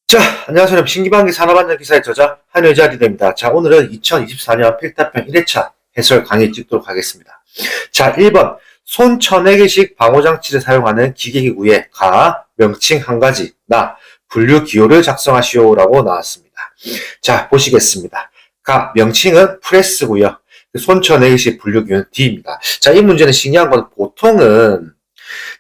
자, 안녕하세요. 여러분. 신기방기 산업안전 기사의 저자 한효자 리더입니다. 자, 오늘은 2024년 필답형 1회차 해설 강의 찍도록 하겠습니다. 자, 1번. 손 1000회개씩 방호장치를 사용하는 기계기구의 가, 명칭 한 가지, 나, 분류 기호를 작성하시오라고 나왔습니다. 자, 보시겠습니다. 가, 명칭은 프레스고요. 손 1000회개씩 분류 기호는 D입니다. 자, 이 문제는 신기한 건 보통은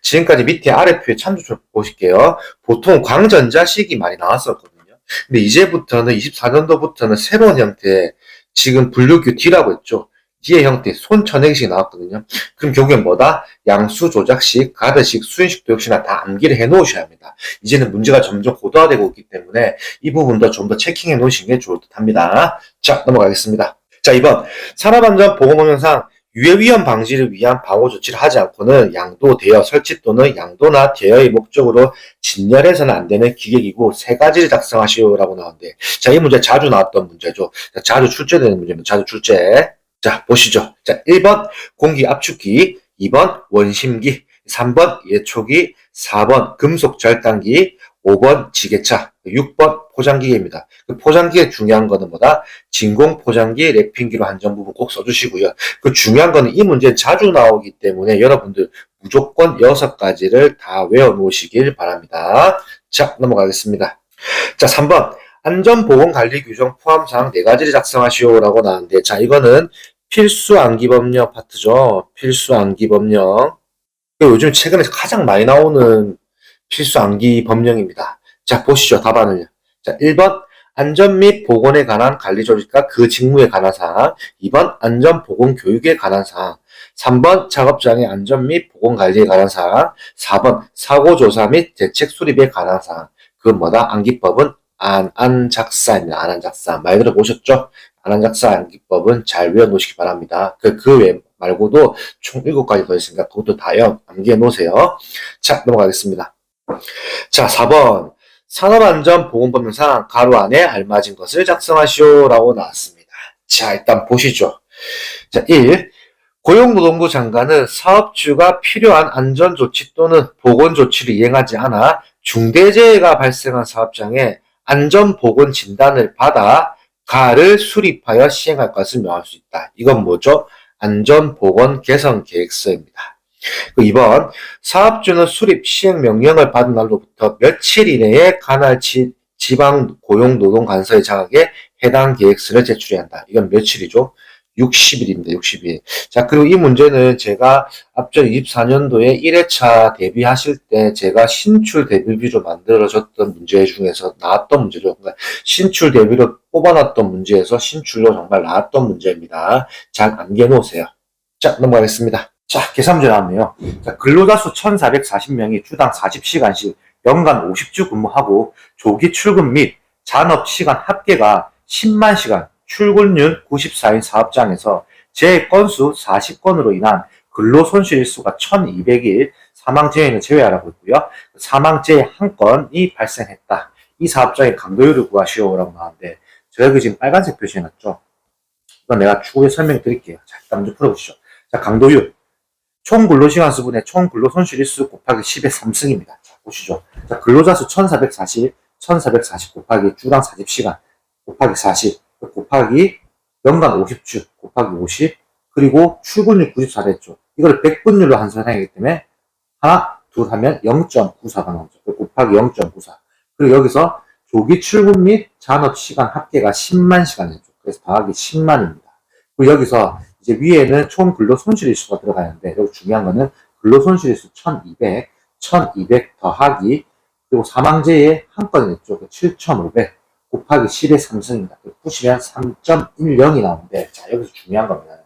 지금까지 밑에 아래표에 참조표 보실게요. 보통 광전자식이 많이 나왔었거든요. 근데 이제부터는 24년도부터는 새로운 형태의 지금 분류규 D라고 했죠. D의 형태 손 천액식 나왔거든요. 그럼 결국엔 뭐다? 양수 조작식, 가드식, 수인식도 역시나 다 암기를 해 놓으셔야 합니다. 이제는 문제가 점점 고도화되고 있기 때문에 이 부분도 좀 더 체킹해 놓으시는 게 좋을 듯 합니다. 자, 넘어가겠습니다. 자, 2번. 산업안전보건법령상 유해 위험 방지를 위한 방호 조치를 하지 않고는 양도, 대여, 설치 또는 양도나 대여의 목적으로 진열해서는 안 되는 기계기구 세 가지를 작성하시오라고 나오는데, 자, 이 문제 자주 나왔던 문제죠. 자주 출제되는 문제입니다. 자주 출제. 자, 보시죠. 자, 1번 공기 압축기, 2번 원심기, 3번 예초기, 4번 금속 절단기, 5번 지게차, 6번 포장기계입니다. 그 포장기계 중요한 거는 뭐다? 진공 포장기, 랩핑기로 한정 부분 꼭 써주시고요. 그 중요한 거는 이 문제는 자주 나오기 때문에 여러분들 무조건 6가지를 다 외워놓으시길 바랍니다. 자, 넘어가겠습니다. 자, 3번. 안전보건관리 규정 포함사항 4가지를 작성하시오라고 나왔는데, 자, 이거는 필수 암기법령 파트죠. 필수 암기법령. 요즘 최근에 가장 많이 나오는 필수 암기 법령입니다. 자, 보시죠. 답안을요. 자, 1번 안전 및 보건에 관한 관리조직과 그 직무에 관한 사항, 2번 안전보건교육에 관한 사항, 3번 작업장의 안전 및 보건관리에 관한 사항, 4번 사고조사 및 대책 수립에 관한 사항. 그건 뭐다? 암기법은 안작사입니다. 안작사. 많이 들어보셨죠? 안작사 암기법은 잘 외워놓으시기 바랍니다. 그 외 말고도 총 7가지 더 있으니까 그것도 다 암기해 놓으세요. 자, 넘어가겠습니다. 자, 4번. 산업안전보건법령상 가로 안에 알맞은 것을 작성하시오라고 나왔습니다. 자, 일단 보시죠. 자, 1. 고용노동부 장관은 사업주가 필요한 안전조치 또는 보건조치를 이행하지 않아 중대재해가 발생한 사업장에 안전보건진단을 받아 가를 수립하여 시행할 것을 명할 수 있다. 이건 뭐죠? 안전보건개선계획서입니다. 2번, 사업주는 수립 시행 명령을 받은 날로부터 며칠 이내에 관할 지방고용노동관서에 장하게 해당 계획서를 제출해야 한다. 이건 며칠이죠? 60일입니다. 60일. 자, 그리고 이 문제는 제가 앞전 24년도에 1회차 대비하실 때 제가 신출 대비비로 만들어졌던 문제 중에서 나왔던 문제죠. 그러니까 신출 대비로 뽑아놨던 문제에서 신출로 정말 나왔던 문제입니다. 잘 암기해 놓으세요. 자, 넘어가겠습니다. 자, 계산 문제 나왔네요. 자, 근로자 수 1,440명이 주당 40시간씩 연간 50주 근무하고 조기 출근 및 잔업시간 합계가 10만 시간, 출근율 94인 사업장에서 재해 건수 40건으로 인한 근로손실일수가 1,200일, 사망재해는 제외하라고 했고요. 사망재해 한 건이 발생했다. 이 사업장의 강도율을 구하시오라고 나왔는데, 제가 여기 지금 빨간색 표시해놨죠. 이건 내가 추후에 설명드릴게요. 자, 일단 먼저 풀어보시죠. 자, 강도율. 총 근로시간 수분의 총 근로손실일수 곱하기 10의 3승입니다. 자, 보시죠. 자, 근로자 수 1,440 곱하기 주당 40시간 곱하기 40 곱하기 연간 50주 곱하기 50 그리고 출근율 94를 했죠. 이걸 100분율로 환산하기 때문에 하나, 둘 하면 0.94가 나오죠. 곱하기 0.94. 그리고 여기서 조기 출근 및 잔업시간 합계가 10만 시간이죠. 그래서 더하기 10만입니다. 그리고 여기서 이제 위에는 총 근로손실일수가 들어가는데 여기 중요한 거는 근로손실일수 1,200 더하기 그리고 사망재해 한 건이 냈죠. 7,500 곱하기 10의 3승입니다. 푸시면 3.10이 나오는데 자, 여기서 중요한 겁니다.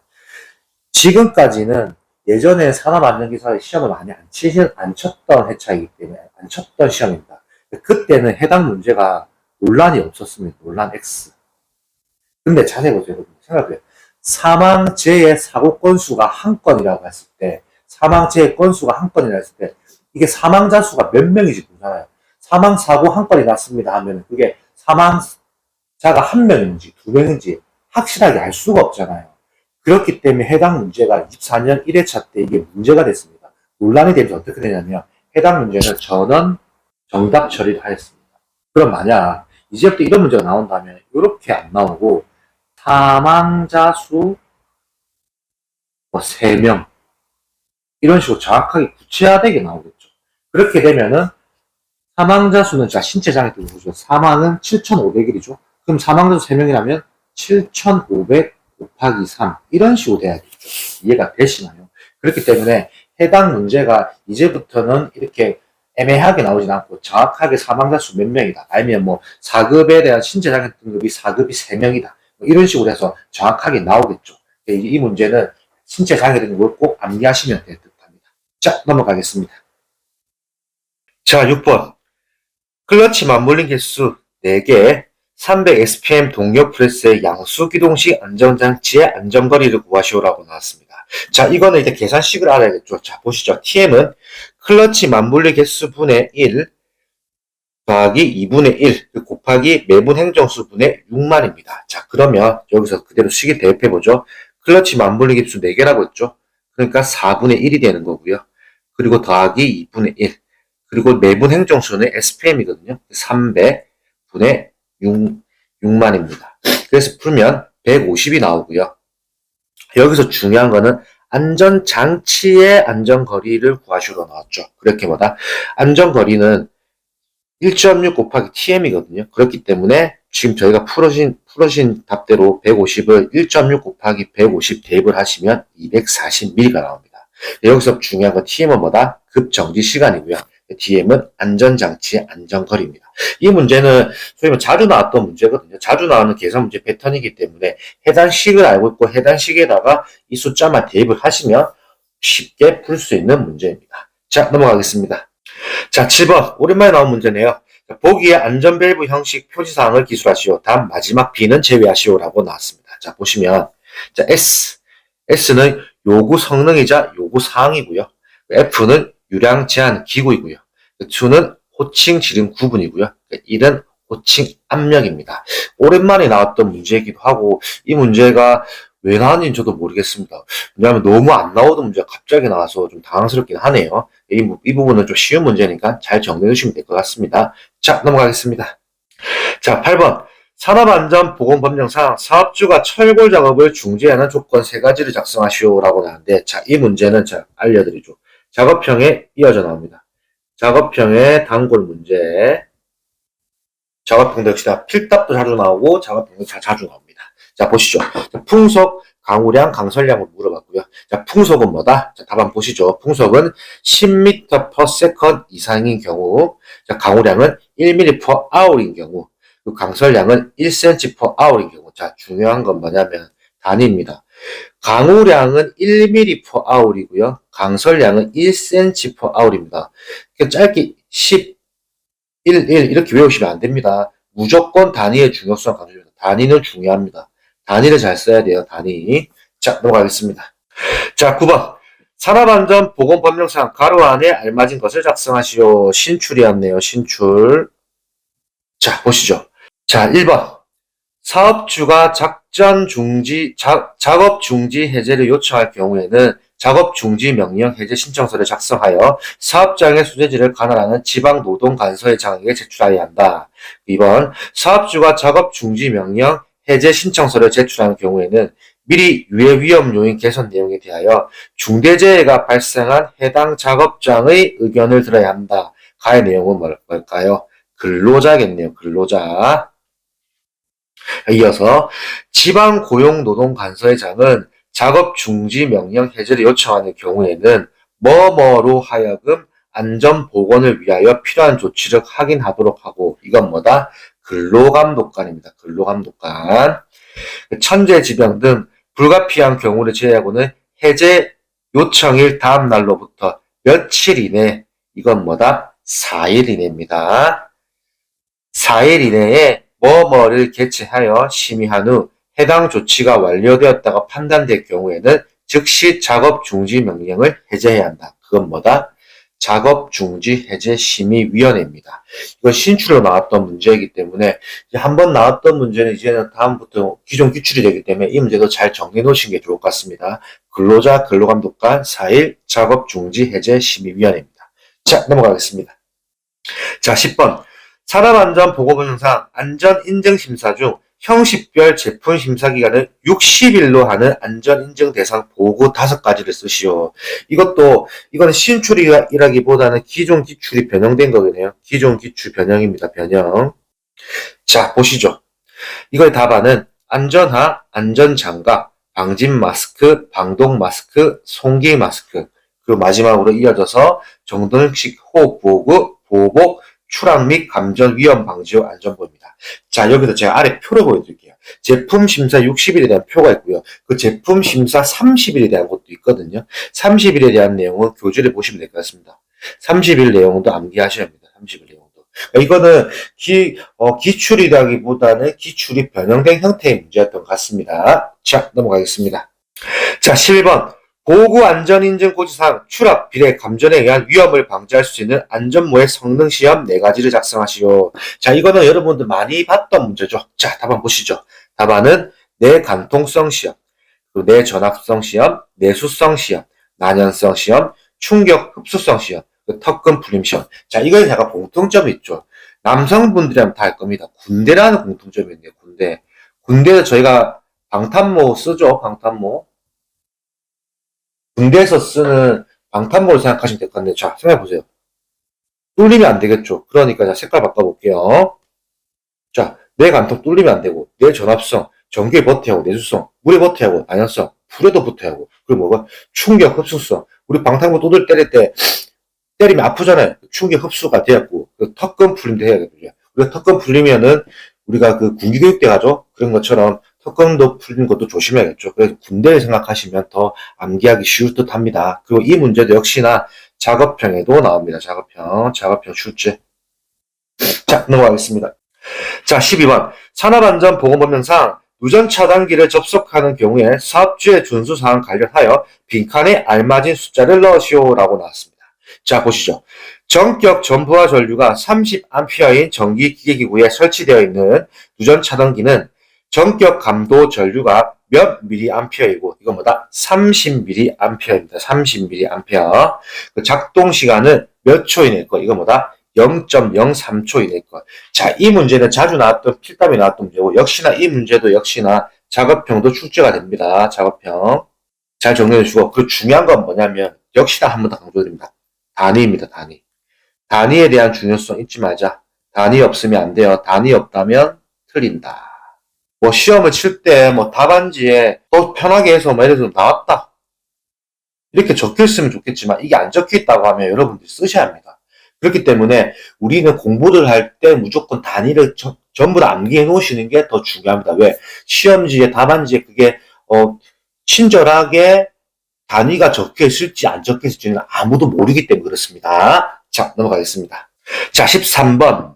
지금까지는 예전에 산업안전기사의 시험을 많이 안 쳤던 회차이기 때문에 안 쳤던 시험입니다. 그때는 해당 문제가 논란이 없었습니다. 논란 X. 근데 자세히 보세요. 여러분. 생각해요. 사망재해 사고 건수가 한 건이라고 했을 때, 사망재해 건수가 한 건이라고 했을 때, 이게 사망자 수가 몇 명인지 보잖아요. 사망사고 한 건이 났습니다 하면 그게 사망자가 한 명인지 두 명인지 확실하게 알 수가 없잖아요. 그렇기 때문에 해당 문제가 24년 1회차 때 이게 문제가 됐습니다. 논란이 되면서 어떻게 되냐면 해당 문제는 전원 정답 처리를 하였습니다. 그럼 만약 이제부터 이런 문제가 나온다면 이렇게 안 나오고 사망자 수 3명 이런 식으로 정확하게 구체화되게 나오겠죠. 그렇게 되면은 사망자 수는 자 신체 장애 때문에 보죠. 사망은 7,500일이죠. 그럼 사망자 수 3명이라면 7,500 곱하기 3 이런 식으로 돼야겠죠. 이해가 되시나요? 그렇기 때문에 해당 문제가 이제부터는 이렇게 애매하게 나오진 않고 정확하게 사망자 수 몇 명이다. 아니면 뭐 4급에 대한 신체 장애 등급이 4급이 3명이다. 뭐 이런 식으로 해서 정확하게 나오겠죠. 이 문제는 신체 장애 등급을 꼭 암기하시면 될 듯합니다. 자, 넘어가겠습니다. 자, 6번. 클러치 맞물림 개수 4개, 300 SPM 동력 프레스의 양수 기동식 안정장치의 안정거리를 구하시오라고 나왔습니다. 자, 이거는 이제 계산식을 알아야겠죠. 자, 보시죠. TM은 클러치 맞물림 개수 분의 1 더하기 2분의 1 곱하기 매분 행정수 분의 6만입니다. 자, 그러면 여기서 그대로 식을 대입해보죠. 클러치 맞물림 개수 4개라고 했죠. 그러니까 4분의 1이 되는 거고요. 그리고 더하기 2분의 1. 그리고 매분 행정수는 SPM이거든요. 300분의 6만입니다. 그래서 풀면 150이 나오고요. 여기서 중요한 거는 안전장치의 안전거리를 구하시로 나왔죠. 그렇게 보다 안전거리는 1.6 곱하기 TM이거든요. 그렇기 때문에 지금 저희가 풀어진 답대로 150을 1.6 곱하기 150 대입을 하시면 240mm가 나옵니다. 여기서 중요한 건 TM은 뭐다? 급정지 시간이고요. DM은 안전장치의 안전거리입니다. 이 문제는 소위 말해 자주 나왔던 문제거든요. 자주 나오는 계산 문제 패턴이기 때문에 해당 식을 알고 있고 해당 식에다가 이 숫자만 대입을 하시면 쉽게 풀 수 있는 문제입니다. 자, 넘어가겠습니다. 자, 7번. 오랜만에 나온 문제네요. 보기의 안전밸브 형식 표지사항을 기술하시오. 단 마지막 B는 제외하시오라고 나왔습니다. 자, 보시면 자, S는 요구 성능이자 요구 사항이고요. F는 유량 제한 기구이고요. 2는 호칭 지름 구분이고요. 1은 호칭 압력입니다. 오랜만에 나왔던 문제이기도 하고 이 문제가 왜 나왔는지 저도 모르겠습니다. 왜냐하면 너무 안 나오던 문제가 갑자기 나와서 좀 당황스럽긴 하네요. 이 부분은 좀 쉬운 문제니까 잘 정리해 주시면 될 것 같습니다. 자, 넘어가겠습니다. 자, 8번. 산업안전보건법령상 사업주가 철골 작업을 중지하는 조건 3가지를 작성하시오라고 나왔는데, 자, 이 문제는 자, 알려드리죠. 작업형에 이어져 나옵니다. 작업형의 단골 문제. 작업형도 역시 다 필답도 자주 나오고 작업형도 자주 나옵니다. 자, 보시죠. 풍속, 강우량, 강설량을 물어봤고요. 자, 풍속은 뭐다? 자, 답 한번 보시죠. 풍속은 10m/s 이상인 경우, 자, 강우량은 1m/h인 경우, 강설량은 1cm/h인 경우. 자, 중요한 건 뭐냐면 단위입니다. 강우량은 1mm/h이고요. 강설량은 1cm/h입니다. 짧게 10, 1, 1 이렇게 외우시면 안 됩니다. 무조건 단위의 중요성을 강조합니다. 단위는 중요합니다. 단위를 잘 써야 돼요. 단위. 자, 넘어가겠습니다. 자, 9번. 산업안전보건법령상 가로 안에 알맞은 것을 작성하시오. 신출이었네요. 신출. 자, 보시죠. 자, 1번. 사업주가 작업 중지 해제를 요청할 경우에는 작업 중지 명령 해제 신청서를 작성하여 사업장의 수재지를 관할하는 지방노동관서의 장에게 제출하여야 한다. 2번. 사업주가 작업 중지 명령 해제 신청서를 제출하는 경우에는 미리 유해 위험 요인 개선 내용에 대하여 중대재해가 발생한 해당 작업장의 의견을 들어야 한다. 가의 내용은 뭘까요? 근로자겠네요. 근로자. 이어서 지방고용노동관서의 장은 작업 중지 명령 해제를 요청하는 경우에는 뭐뭐로 하여금 안전보건을 위하여 필요한 조치를 확인하도록 하고, 이건 뭐다? 근로감독관입니다. 근로감독관. 천재지병 등 불가피한 경우를 제외하고는 해제 요청일 다음 날로부터 며칠 이내, 이건 뭐다? 4일 이내입니다. 4일 이내에 뭐뭐를 개최하여 심의한 후 해당 조치가 완료되었다가 판단될 경우에는 즉시 작업 중지 명령을 해제해야 한다. 그건 뭐다? 작업 중지 해제 심의위원회입니다. 이건 신출로 나왔던 문제이기 때문에 한번 나왔던 문제는 이제는 다음부터 기존 기출이 되기 때문에 이 문제도 잘 정리해 놓으시는 게 좋을 것 같습니다. 근로자 근로감독관 4일 작업 중지 해제 심의위원회입니다. 자, 넘어가겠습니다. 자, 10번. 산업안전보건법상 안전인증심사 중 형식별 제품 심사 기간을 60일로 하는 안전인증 대상 보고 5가지를 쓰시오. 이거는 신출이라기보다는 기존 기출이 변형된 거겠네요. 기존 기출 변형입니다. 변형. 자, 보시죠. 이거의 답안은 안전화, 안전장갑, 방진 마스크, 방독 마스크, 송기 마스크, 그리고 마지막으로 이어져서 정돈식 호흡보호구, 보호복, 추락 및 감전 위험 방지용 안전보입니다. 자, 여기서 제가 아래 표를 보여드릴게요. 제품 심사 60일에 대한 표가 있고요. 그 제품 심사 30일에 대한 것도 있거든요. 30일에 대한 내용은 교재를 보시면 될 것 같습니다. 30일 내용도 암기하셔야 합니다. 30일 내용도. 이거는 기출이라기보다는 기출이 변형된 형태의 문제였던 것 같습니다. 자, 넘어가겠습니다. 자, 11번. 보호구 안전인증 고지사항 추락, 비례, 감전에 의한 위험을 방지할 수 있는 안전모의 성능 시험 4가지를 작성하시오. 자, 이거는 여러분들 많이 봤던 문제죠. 자, 답안 보시죠. 답안은 내간통성 시험, 그리고 내전압성 시험, 내수성 시험, 난연성 시험, 충격 흡수성 시험, 턱근 풀림 시험. 자, 이거에 약간 공통점이 있죠. 남성분들이라면 다 할 겁니다. 군대라는 공통점이 있네요. 군대에서 저희가 방탄모 쓰죠. 방탄모. 군대에서 쓰는 방탄모를 생각하시면 될 것 같네요. 자, 생각해보세요. 뚫리면 안 되겠죠. 그러니까 자, 색깔 바꿔볼게요. 자, 내 간통 뚫리면 안 되고, 내 전압성, 전기에 버텨야 하고, 내수성, 물에 버텨야 하고, 난연성, 불에도 버텨야 하고, 그리고 뭐가? 충격 흡수성. 우리 방탄모 두들 때릴 때, 때리면 아프잖아요. 충격 흡수가 되었고, 그 턱근 풀림도 해야겠죠. 우리가 턱근 풀리면은, 우리가 그 군기교육 때 가죠? 그런 것처럼 턱근도 풀리는 것도 조심해야겠죠. 그래서 군대를 생각하시면 더 암기하기 쉬울 듯 합니다. 그리고 이 문제도 역시나 작업형에도 나옵니다. 작업형 출제. 자, 넘어가겠습니다. 자, 12번. 산업안전보건법령상 누전 차단기를 접속하는 경우에 사업주의 준수사항 관련하여 빈칸에 알맞은 숫자를 넣으시오라고 나왔습니다. 자, 보시죠. 전격 전부화 전류가 30A인 전기 기계기구에 설치되어 있는 누전 차단기는 전격 감도 전류가 몇 mA이고 이건 뭐다? 30mA입니다. 30mA. 그 작동 시간은 몇 초 이내일 거? 이건 뭐다? 0.03초 이내일 거. 자, 이 문제는 자주 나왔던 필답이 나왔던 문제고 역시나 이 문제도 역시나 작업형도 출제가 됩니다. 작업형. 잘 정리해 주시고 그 중요한 건 뭐냐면 역시나 한 번 더 강조드립니다. 단위입니다. 단위. 단위에 대한 중요성 잊지 말자. 단위 없으면 안 돼요. 단위 없다면 틀린다. 뭐 시험을 칠 때 뭐 답안지에 또 편하게 해서 뭐 예를 들어 나왔다. 이렇게 적혀 있으면 좋겠지만 이게 안 적혀 있다고 하면 여러분들이 쓰셔야 합니다. 그렇기 때문에 우리는 공부를 할 때 무조건 단위를 전부 다 암기해 놓으시는 게 더 중요합니다. 왜? 시험지에 답안지에 그게 친절하게 단위가 적혀 있을지 안 적혀 있을지는 아무도 모르기 때문에 그렇습니다. 자, 넘어가겠습니다. 자, 13번.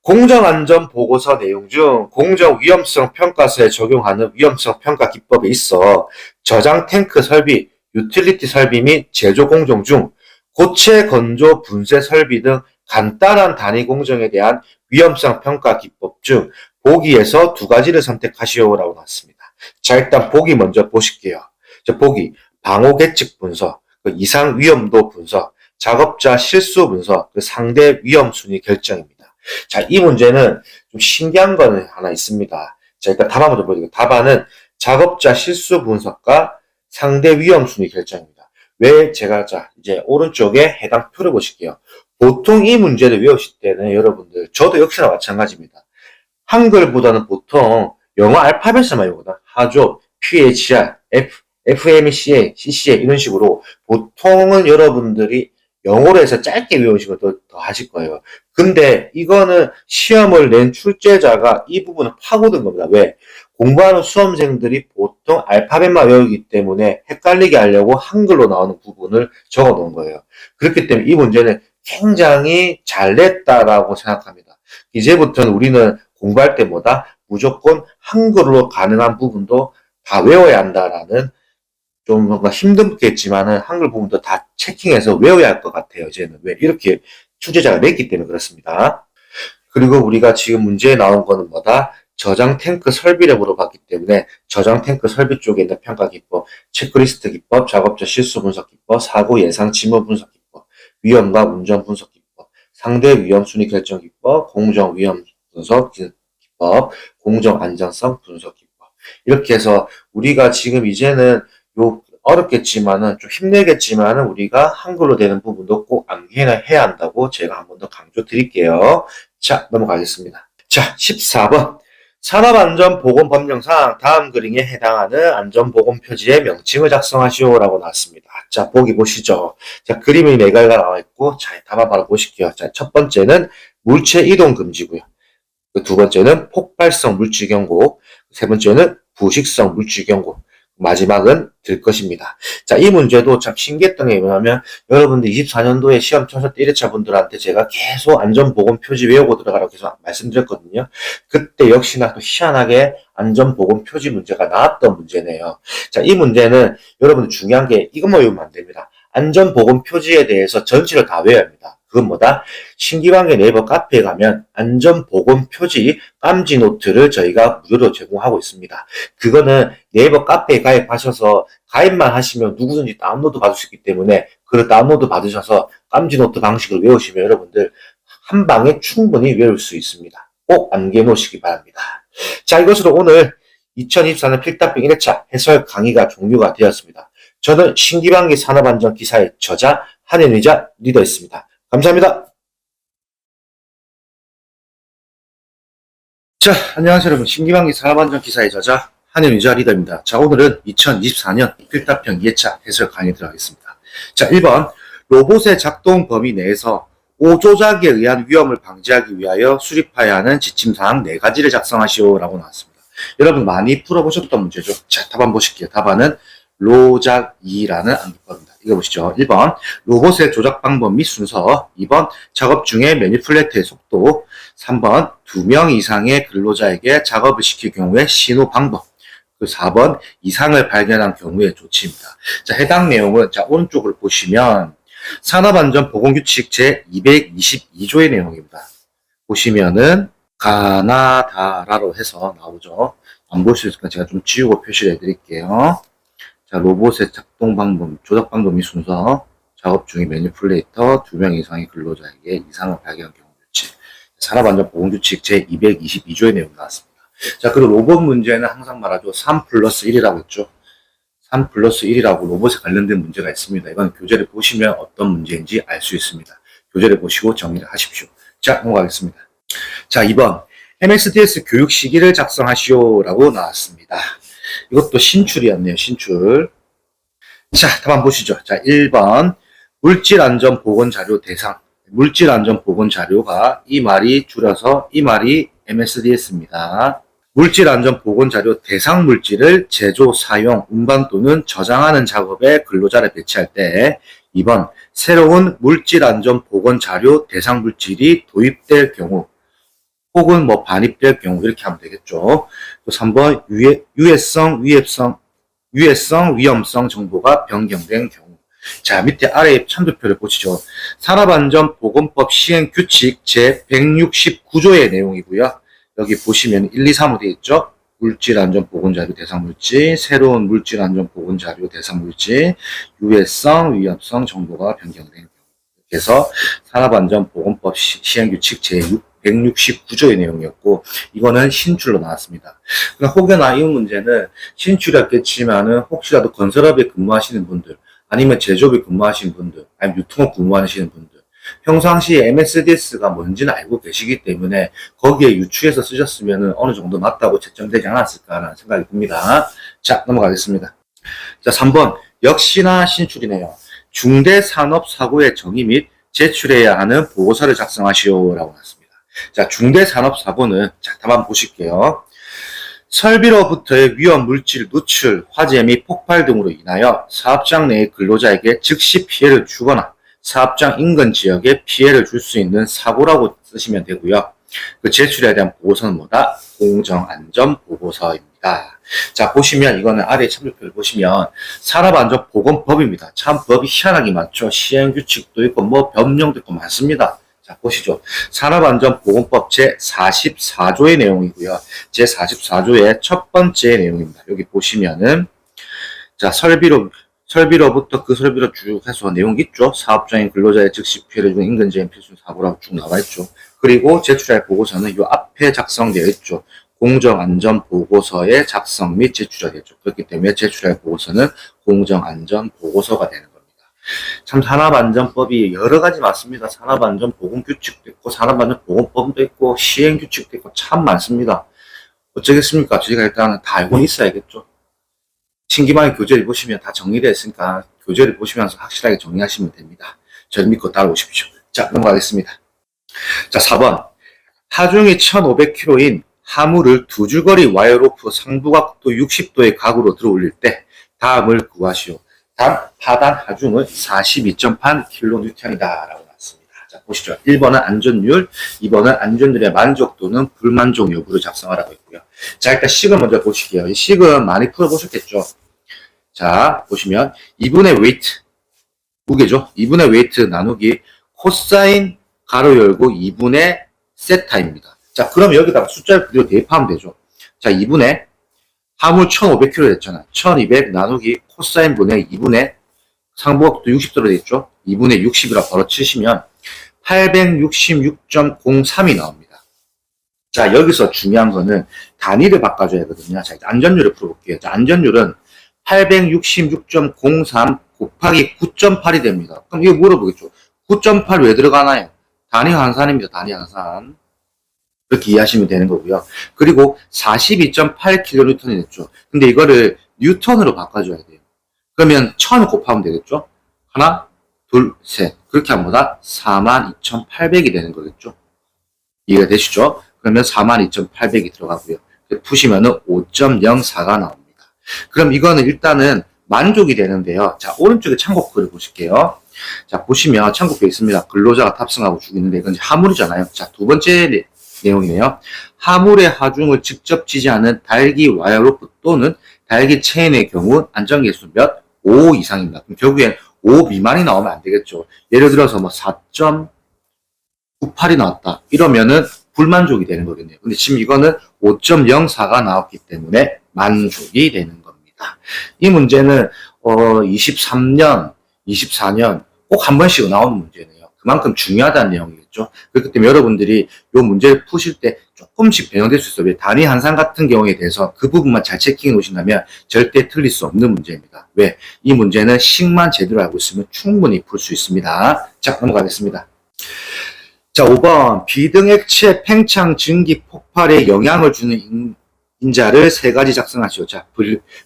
공정안전보고서 내용 중 공정위험성 평가서에 적용하는 위험성 평가 기법에 있어 저장 탱크 설비, 유틸리티 설비 및 제조 공정 중 고체 건조 분쇄 설비 등 간단한 단위 공정에 대한 위험성 평가 기법 중 보기에서 2가지를 선택하시오라고 나왔습니다. 자, 일단 보기 먼저 보실게요. 자, 보기. 방호 계측 분석, 이상 위험도 분석, 작업자 실수 분석, 상대 위험 순위 결정입니다. 자, 이 문제는 좀 신기한 거는 하나 있습니다. 자, 일단 답안 먼저 보여드릴게요. 답안은 작업자 실수 분석과 상대 위험 순위 결정입니다. 왜 제가 이제 오른쪽에 해당 표를 보실게요. 보통 이 문제를 외우실 때는 여러분들, 저도 역시나 마찬가지입니다. 한글보다는 보통 영어 알파벳을 많이 외우거든요. 하조, PHR, FMCA, CCA 이런 식으로 보통은 여러분들이 영어로 해서 짧게 외우시고 더 하실 거예요. 근데 이거는 시험을 낸 출제자가 이 부분을 파고든 겁니다. 왜? 공부하는 수험생들이 보통 알파벳만 외우기 때문에 헷갈리게 하려고 한글로 나오는 부분을 적어 놓은 거예요. 그렇기 때문에 이 문제는 굉장히 잘 냈다라고 생각합니다. 이제부터는 우리는 공부할 때 무조건 한글로 가능한 부분도 다 외워야 한다라는 좀 뭔가 힘들겠지만은 한글 부분도 다 체킹해서 외워야 할 것 같아요. 이제는 왜 이렇게 출제자가 냈기 때문에 그렇습니다. 그리고 우리가 지금 문제에 나온 거는 저장 탱크 설비를 물어봤기 때문에 저장 탱크 설비 쪽에 있는 평가 기법, 체크리스트 기법, 작업자 실수 분석 기법, 사고 예상 징후 분석 기법, 위험과 운전 분석 기법, 상대 위험 순위 결정 기법, 공정 위험 분석 기법, 공정 안전성 분석 기법. 이렇게 해서 우리가 지금 이제는 요 어렵겠지만은 좀 힘내겠지만은 우리가 한글로 되는 부분도 꼭 암기해야 한다고 제가 한 번 더 강조 드릴게요. 자, 넘어가겠습니다. 자, 14번. 산업안전보건법령상 다음 그림에 해당하는 안전보건표지의 명칭을 작성하시오라고 나왔습니다. 자, 보기 보시죠. 자, 그림이 4가지가 나와 있고, 자, 답안 바로 보실게요. 자, 첫 번째는 물체 이동 금지고요. 두 번째는 폭발성 물질 경고, 세 번째는 부식성 물질 경고, 마지막은 들 것입니다. 자, 이 문제도 참 신기했던 게 뭐냐면 여러분들 24년도에 시험 쳐서 1회차 분들한테 제가 계속 안전보건 표지 외우고 들어가라고 계속 말씀드렸거든요. 그때 역시나 또 희한하게 안전보건 표지 문제가 나왔던 문제네요. 자, 이 문제는 여러분들 중요한 게 이것만 외우면 안 됩니다. 안전보건 표지에 대해서 전체를 다 외워야 합니다. 그건 뭐다? 신기방의 네이버 카페에 가면 안전보건 표지 깜지 노트를 저희가 무료로 제공하고 있습니다. 그거는 네이버 카페에 가입하셔서 가입만 하시면 누구든지 다운로드 받을 수 있기 때문에 그 다운로드 받으셔서 깜지 노트 방식을 외우시면 여러분들 한 방에 충분히 외울 수 있습니다. 꼭 암기해 놓으시기 바랍니다. 자, 이것으로 오늘 2024년 필답병 1회차 해설 강의가 종료가 되었습니다. 저는 신기방기 산업안전 기사의 저자 한현의자 리더였습니다. 감사합니다. 자, 안녕하세요 여러분. 신기방기 산업안전 기사의 저자 한현의자 리더입니다. 자, 오늘은 2024년 필답형 2회차 해설 강의 들어가겠습니다. 자, 1번 로봇의 작동 범위 내에서 오조작에 의한 위험을 방지하기 위하여 수립해야 하는 지침사항 4가지를 작성하시오라고 나왔습니다. 여러분 많이 풀어보셨던 문제죠. 자, 답안 보실게요. 답안은 로작2라는 암기법입니다. 이거 보시죠. 1번 로봇의 조작 방법 및 순서, 2번 작업 중에 매니플레이트의 속도, 3번 2명 이상의 근로자에게 작업을 시킬 경우에 신호 방법, 4번 이상을 발견한 경우의 조치입니다. 자, 해당 내용은 자 오른쪽을 보시면 산업안전보건규칙 제222조의 내용입니다. 보시면은 가나다라로 해서 나오죠. 안 보실 수 있으니까 제가 좀 지우고 표시를 해드릴게요. 자, 로봇의 작동 방법, 조작 방법 및 순서, 작업 중의 매니플레이터, 2명 이상의 근로자에게 이상을 발견한 경우 조치. 산업안전보건규칙 제222조의 내용 나왔습니다. 자, 그리고 로봇 문제는 항상 말하죠. 3+1이라고 했죠. 3+1이라고 로봇에 관련된 문제가 있습니다. 이건 교재를 보시면 어떤 문제인지 알 수 있습니다. 교재를 보시고 정리를 하십시오. 자, 넘어가겠습니다. 자, 2번 MSDS 교육 시기를 작성하시오라고 나왔습니다. 이것도 신출이었네요. 신출. 자, 답안 보시죠. 자, 1번 물질안전보건자료 대상. 물질안전보건자료가 이 말이 줄여서 이 말이 MSDS입니다. 물질안전보건자료 대상 물질을 제조, 사용, 운반 또는 저장하는 작업에 근로자를 배치할 때 2번 새로운 물질안전보건자료 대상 물질이 도입될 경우 혹은 뭐 반입될 경우 이렇게 하면 되겠죠. 또 3번 유해성, 위험성 정보가 변경된 경우. 자, 밑에 아래 참조표를 보시죠. 산업안전보건법 시행규칙 제169조의 내용이고요. 여기 보시면 1, 2, 3으로 되어 있죠. 물질안전보건자료 대상물질, 새로운 물질안전보건자료 대상물질, 유해성, 위험성 정보가 변경된 경우. 그래서 산업안전보건법 시행규칙 제169조의 내용이었고 이거는 신출로 나왔습니다. 그러니까 혹여나 이 문제는 신출이었겠지만은 혹시라도 건설업에 근무하시는 분들 아니면 제조업에 근무하시는 분들 아니면 유통업 근무하시는 분들 평상시에 MSDS가 뭔지는 알고 계시기 때문에 거기에 유추해서 쓰셨으면 어느 정도 맞다고 채점되지 않았을까라는 생각이 듭니다. 자, 넘어가겠습니다. 자, 3번 역시나 신출이네요. 중대산업사고의 정의 및 제출해야 하는 보고서를 작성하시오라고 나왔습니다. 자, 중대산업사고는 자, 답안 보실게요. 설비로부터의 위험 물질 누출, 화재 및 폭발 등으로 인하여 사업장 내의 근로자에게 즉시 피해를 주거나 사업장 인근 지역에 피해를 줄 수 있는 사고라고 쓰시면 되고요. 그 제출에 대한 보고서는 뭐다? 공정안전보고서입니다. 자, 보시면 이거는 아래 참조표를 보시면 산업안전보건법입니다. 참 법이 희한하게 많죠. 시행규칙도 있고 뭐 법령도 있고 많습니다. 자, 보시죠. 산업안전보건법 제44조의 내용이고요. 제44조의 첫 번째 내용입니다. 여기 보시면은 자, 설비로부터 그 설비로 쭉 해서 내용 있죠. 사업장인 근로자의 즉시 피해를 준 인근재해 필수 사고라고 쭉 나와 있죠. 그리고 제출할 보고서는 이 앞에 작성되어 있죠. 공정안전보고서의 작성 및 제출이 되죠. 그렇기 때문에 제출할 보고서는 공정안전보고서가 되는 겁니다. 참 산업안전법이 여러 가지 많습니다. 산업안전보건규칙도 있고 산업안전보건법도 있고 시행규칙도 있고 참 많습니다. 어쩌겠습니까? 저희가 일단은 다 알고는 있어야겠죠. 신기방의 교재를 보시면 다 정리되어 있으니까 교재를 보시면서 확실하게 정리하시면 됩니다. 저를 믿고 따라오십시오. 자, 넘어가겠습니다. 자, 4번. 하중이 1500kg인 하물을 두 줄거리 와이어로프 상부각도 60도의 각으로 들어올릴 때 다음을 구하시오. 다음 하단 하중은 42.8kN이다 라고 나왔습니다. 자, 보시죠. 1번은 안전율, 2번은 안전율의 만족도는 불만족 여부를 작성하라고 했고요. 자, 일단 식을 먼저 보실게요. 이 식은 많이 풀어보셨겠죠. 자, 보시면 2분의 웨이트, 무게죠. 2분의 웨이트 나누기 코사인 가로 열고 2분의 세타입니다. 자, 그럼 여기다가 숫자를 그대로 대입하면 되죠. 자, 2분의 하물 1500kg 됐잖아. 1200 나누기 코사인 분의 2분의 상부각도 60도로 됐죠. 2분의 60이라 바로 치시면 866.03이 나옵니다. 자, 여기서 중요한 거는 단위를 바꿔줘야 하거든요. 자, 안전율을 풀어볼게요. 자, 안전율은 866.03 곱하기 9.8이 됩니다. 그럼 이거 물어보겠죠. 9.8 왜 들어가나요? 단위 환산입니다. 단위 환산. 이렇게 이해하시면 되는 거고요. 그리고 42.8kN이 됐죠. 근데 이거를 뉴턴으로 바꿔줘야 돼요. 그러면 1000 곱하면 되겠죠. 하나, 둘, 셋. 그렇게 하면 보다 42,800이 되는 거겠죠. 이해가 되시죠? 그러면 42,800이 들어가고요. 푸시면은 5.04가 나옵니다. 그럼 이거는 일단은 만족이 되는데요. 자, 오른쪽에 참고글을 보실게요. 자, 보시면 참고글이 있습니다. 근로자가 탑승하고 죽이는데 이건 하물이잖아요. 자, 두 번째 내용이네요. 하물의 하중을 직접 지지하는 달기 와이어로프 또는 달기 체인의 경우 안전계수 몇? 5 이상입니다. 그럼 결국엔 5 미만이 나오면 안 되겠죠. 예를 들어서 뭐 4.98이 나왔다. 이러면은 불만족이 되는 거겠네요. 근데 지금 이거는 5.04가 나왔기 때문에 만족이 되는 겁니다. 이 문제는 23년, 24년 꼭 한 번씩 나오는 문제네요. 그만큼 중요하다는 내용이겠죠. 그렇기 때문에 여러분들이 이 문제를 푸실 때 조금씩 변형될 수 있어요. 단위 환산 같은 경우에 대해서 그 부분만 잘 체킹해 놓으신다면 절대 틀릴 수 없는 문제입니다. 왜? 이 문제는 식만 제대로 알고 있으면 충분히 풀 수 있습니다. 자, 넘어가겠습니다. 자, 5번. 비등액체 팽창 증기 폭발에 영향을 주는 인자를 세 가지 작성하시오. 자,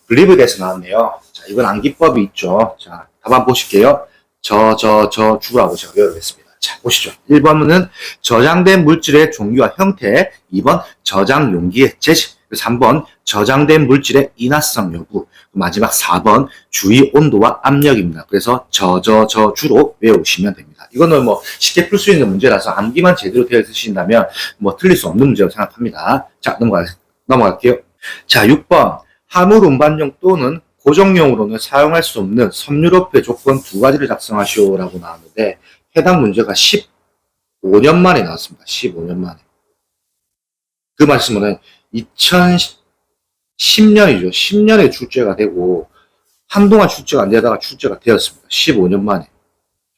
블리브에서 나왔네요. 자, 이건 암기법이 있죠. 자, 답안 보실게요. 주라고 제가 외우겠습니다. 자, 보시죠. 1번은 저장된 물질의 종류와 형태, 2번 저장 용기의 재질, 3번 저장된 물질의 인화성 여부, 마지막 4번 주의 온도와 압력입니다. 그래서 주로 외우시면 됩니다. 이거는 뭐 쉽게 풀 수 있는 문제라서 암기만 제대로 되어 있으신다면 뭐 틀릴 수 없는 문제라고 생각합니다. 자, 넘어갈게요. 자, 6번 하물 운반용 또는 고정용으로는 사용할 수 없는 섬유로프의 조건 두 가지를 작성하시오라고 나왔는데 해당 문제가 15년 만에 나왔습니다. 15년 만에. 그 말씀은 2010년이죠. 10년에 출제가 되고 한동안 출제가 안 되다가 출제가 되었습니다. 15년 만에.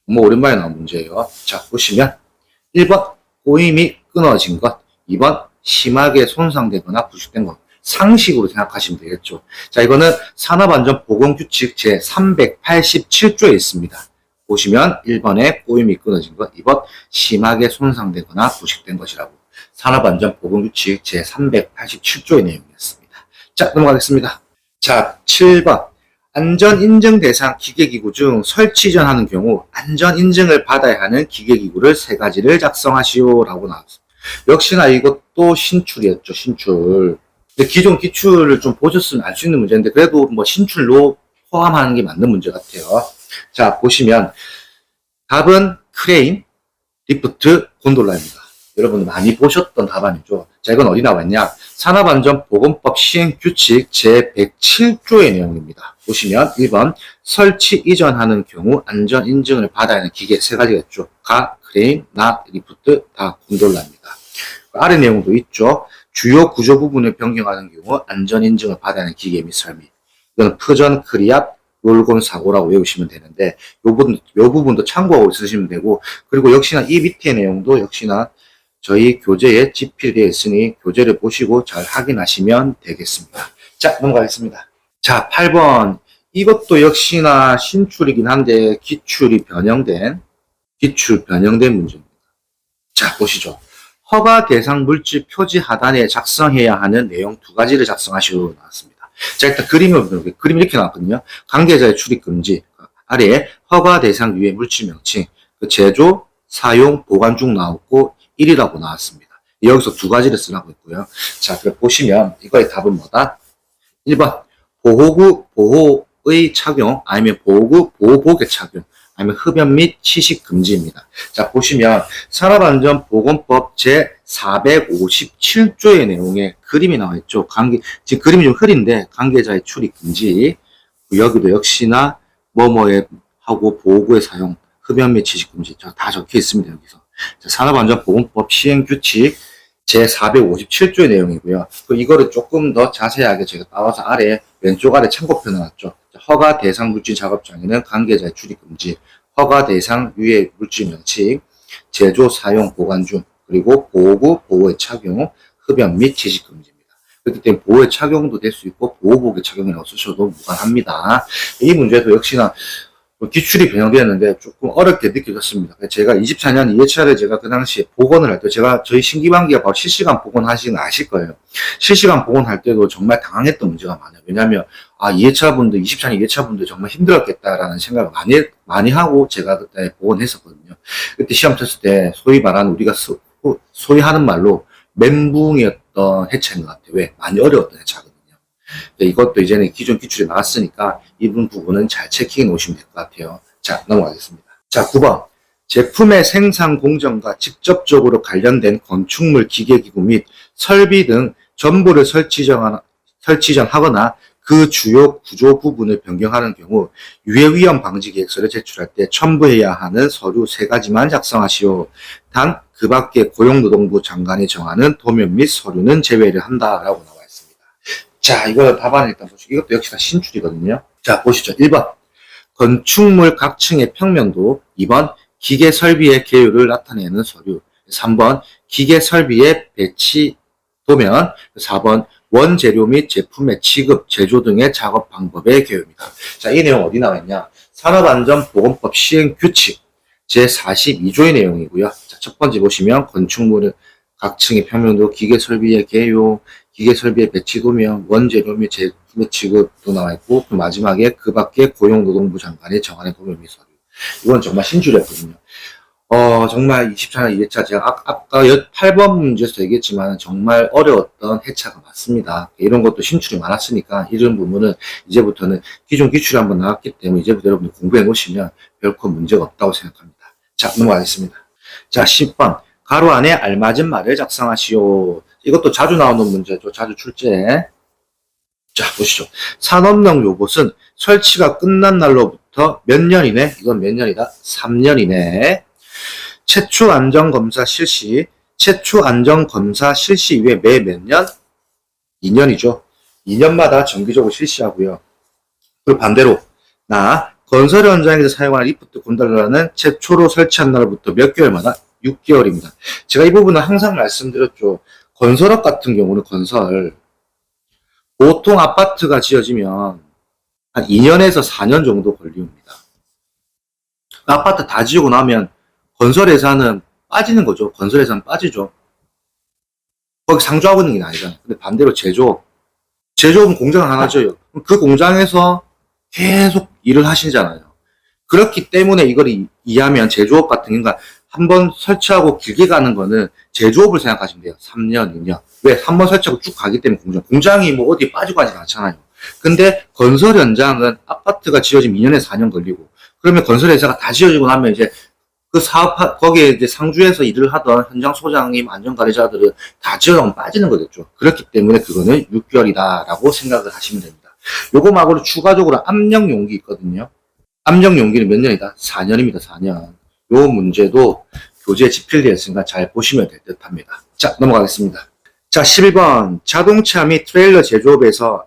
정말 오랜만에 나온 문제예요. 자, 보시면 1번 꼬임이 끊어진 것, 2번 심하게 손상되거나 부식된 것. 상식으로 생각하시면 되겠죠. 자, 이거는 산업안전보건규칙 제387조에 있습니다. 보시면 1번에 꼬임이 끊어진 것, 2번 심하게 손상되거나 부식된 것이라고. 산업안전보건규칙 제387조의 내용이었습니다. 자, 넘어가겠습니다. 자, 7번. 안전인증 대상 기계기구 중 설치 이전하는 경우 안전인증을 받아야 하는 기계기구를 세 가지를 작성하시오라고 나왔습니다. 역시나 이것도 신출이었죠. 신출. 기존 기출을 좀 보셨으면 알 수 있는 문제인데 그래도 뭐 신출로 포함하는 게 맞는 문제 같아요. 자, 보시면 답은 크레인, 리프트, 곤돌라입니다. 여러분 많이 보셨던 답안이죠. 자, 이건 어디 나와 있냐? 산업안전보건법 시행규칙 제107조의 내용입니다. 보시면 1번 설치 이전하는 경우 안전인증을 받아야 하는 기계 세 가지가 있죠. 가, 크레인, 나, 리프트, 다 곤돌라입니다. 아래 내용도 있죠. 주요 구조 부분을 변경하는 경우 안전인증을 받아야 하는 기계 및 설비. 이건 프전, 크리압, 놀건 사고라고 외우시면 되는데 요 부분도 참고하고 있으시면 되고, 그리고 역시나 이 밑에 내용도 역시나 저희 교재에 집필되어 있으니 교재를 보시고 잘 확인하시면 되겠습니다. 자, 넘어가겠습니다. 자, 8번. 이것도 역시나 신출이긴 한데 기출 변형된 문제입니다. 자, 보시죠. 허가 대상 물질 표지 하단에 작성해야 하는 내용 두 가지를 작성하시고 나왔습니다. 자, 일단 그림이 이렇게 나왔거든요. 관계자의 출입 금지, 아래에 허가 대상 유해 물질 명칭, 제조, 사용, 보관 중 나왔고 1이라고 나왔습니다. 여기서 두 가지를 쓰라고 했고요. 자, 보시면 이거의 답은 뭐다? 1번 보호의 착용, 아니면 보호복의 착용, 아니면 흡연 및 취식 금지입니다. 자, 보시면 산업안전보건법 제457조의 내용에 그림이 나와 있죠. 지금 그림이 좀 흐린데 관계자의 출입 금지, 여기도 역시나 뭐뭐에 하고 보호구의 사용, 흡연 및 취식 금지 다 적혀 있습니다. 여기서 자, 산업안전보건법 시행규칙 제457조의 내용이고요. 이거를 조금 더 자세하게 제가 따와서 왼쪽 아래 참고표 놨죠. 허가 대상 물질 작업장에는 관계자의 출입 금지, 허가 대상 유해 물질 명칭, 제조, 사용, 보관 중, 그리고 보호구, 보호의 착용, 흡연 및 취식 금지입니다. 그렇기 때문에 보호의 착용도 될 수 있고 보호복의 착용이라고 쓰셔도 무관합니다. 이 문제도 역시나 기출이 변형되었는데 조금 어렵게 느껴졌습니다. 제가 24년 2회차를 제가 그 당시에 복원을 할 때, 저희 신기반기가 바로 실시간 복원하시는 거 아실 거예요. 실시간 복원할 때도 정말 당황했던 문제가 많아요. 왜냐하면 24년 2회차 분들 정말 힘들었겠다라는 생각을 많이 하고 제가 그때 복원했었거든요. 그때 시험 쳤을 때 소위 말하는 우리가 소위 하는 말로 멘붕이었던 해체인 것 같아요. 왜? 많이 어려웠던 해차거든요. 이것도 이제는 기존 기출이 나왔으니까 이 부분은 잘 체킹해 놓으시면 될 것 같아요. 자, 넘어가겠습니다. 자, 9번. 제품의 생산 공정과 직접적으로 관련된 건축물, 기계기구 및 설비 등 전부를 설치전하거나 그 주요 구조 부분을 변경하는 경우 유해위험 방지 계획서를 제출할 때 첨부해야 하는 서류 3가지만 작성하시오. 단 그 밖에 고용노동부 장관이 정하는 도면 및 서류는 제외를 한다라고 나와 있습니다. 자, 이거 답안을 일단 보시고, 이것도 역시나 신출이거든요. 자, 보시죠. 1번. 건축물 각 층의 평면도. 2번. 기계 설비의 계율을 나타내는 서류. 3번. 기계 설비의 배치 도면. 4번. 원재료 및 제품의 취급, 제조 등의 작업 방법의 계율입니다. 자, 이 내용 어디 나와 있냐? 산업안전보건법 시행규칙 제42조의 내용이고요. 자, 첫 번째 보시면 건축물은 각 층의 평면도, 기계 설비의 개요, 기계 설비의 배치 도면, 원재료 및 제품의 취급도 나와 있고, 그 마지막에 그 밖에 고용노동부 장관이 정하는 도면 및 서류. 이건 정말 신줄이었거든요. 정말 24년 2회차 제가 아까 8번 문제에서 얘기했지만 정말 어려웠던 해차가 맞습니다. 이런 것도 신출이 많았으니까 이런 부분은 이제부터는 기존 기출이 한번 나왔기 때문에 이제부터 여러분들 공부해 놓으시면 별코 문제가 없다고 생각합니다. 자, 넘어가겠습니다. 자, 10번. 가로 안에 알맞은 말을 작성하시오. 이것도 자주 나오는 문제죠. 자주 출제. 자, 보시죠. 산업용 로봇은 설치가 끝난 날로부터 몇 년 이내, 이건 몇 년이다? 3년 이내. 최초 안전검사 실시 이후에 매 몇 년? 2년이죠. 2년마다 정기적으로 실시하고요. 그리고 반대로 건설 현장에서 사용하는 리프트 곤돌라는 최초로 설치한 날부터 몇 개월마다? 6개월입니다. 제가 이 부분은 항상 말씀드렸죠. 건설업 같은 경우는 보통 아파트가 지어지면 한 2년에서 4년 정도 걸립니다. 아파트 다 지우고 나면 건설 예산은 빠지는 거죠. 건설 예산은 빠지죠. 거기 상주하고 있는 게 아니잖아요. 근데 반대로 제조업은 공장을 하나 지어요. 그 공장에서 계속 일을 하시잖아요. 그렇기 때문에 이걸 이해하면 제조업 같은 경우가 한번 설치하고 길게 가는 거는 제조업을 생각하시면 돼요. 3년, 2년. 왜? 한번 설치하고 쭉 가기 때문에 공장이 뭐 어디에 빠지고 하진 않잖아요. 근데 건설 현장은 아파트가 지어지면 2년에서 4년 걸리고, 그러면 건설 회사가 다 지어지고 나면 이제 그 거기에 이제 상주에서 일을 하던 현장 소장님, 안전관리자들은 다 지어가면 빠지는 거겠죠. 그렇기 때문에 그거는 6개월이다라고 생각을 하시면 됩니다. 요거 말고도 추가적으로 압력 용기 있거든요. 압력 용기는 몇 년이다? 4년입니다. 4년. 요 문제도 교재에 집필되어 있으니까 잘 보시면 될 듯 합니다. 자, 넘어가겠습니다. 자, 11번. 자동차 및 트레일러 제조업에서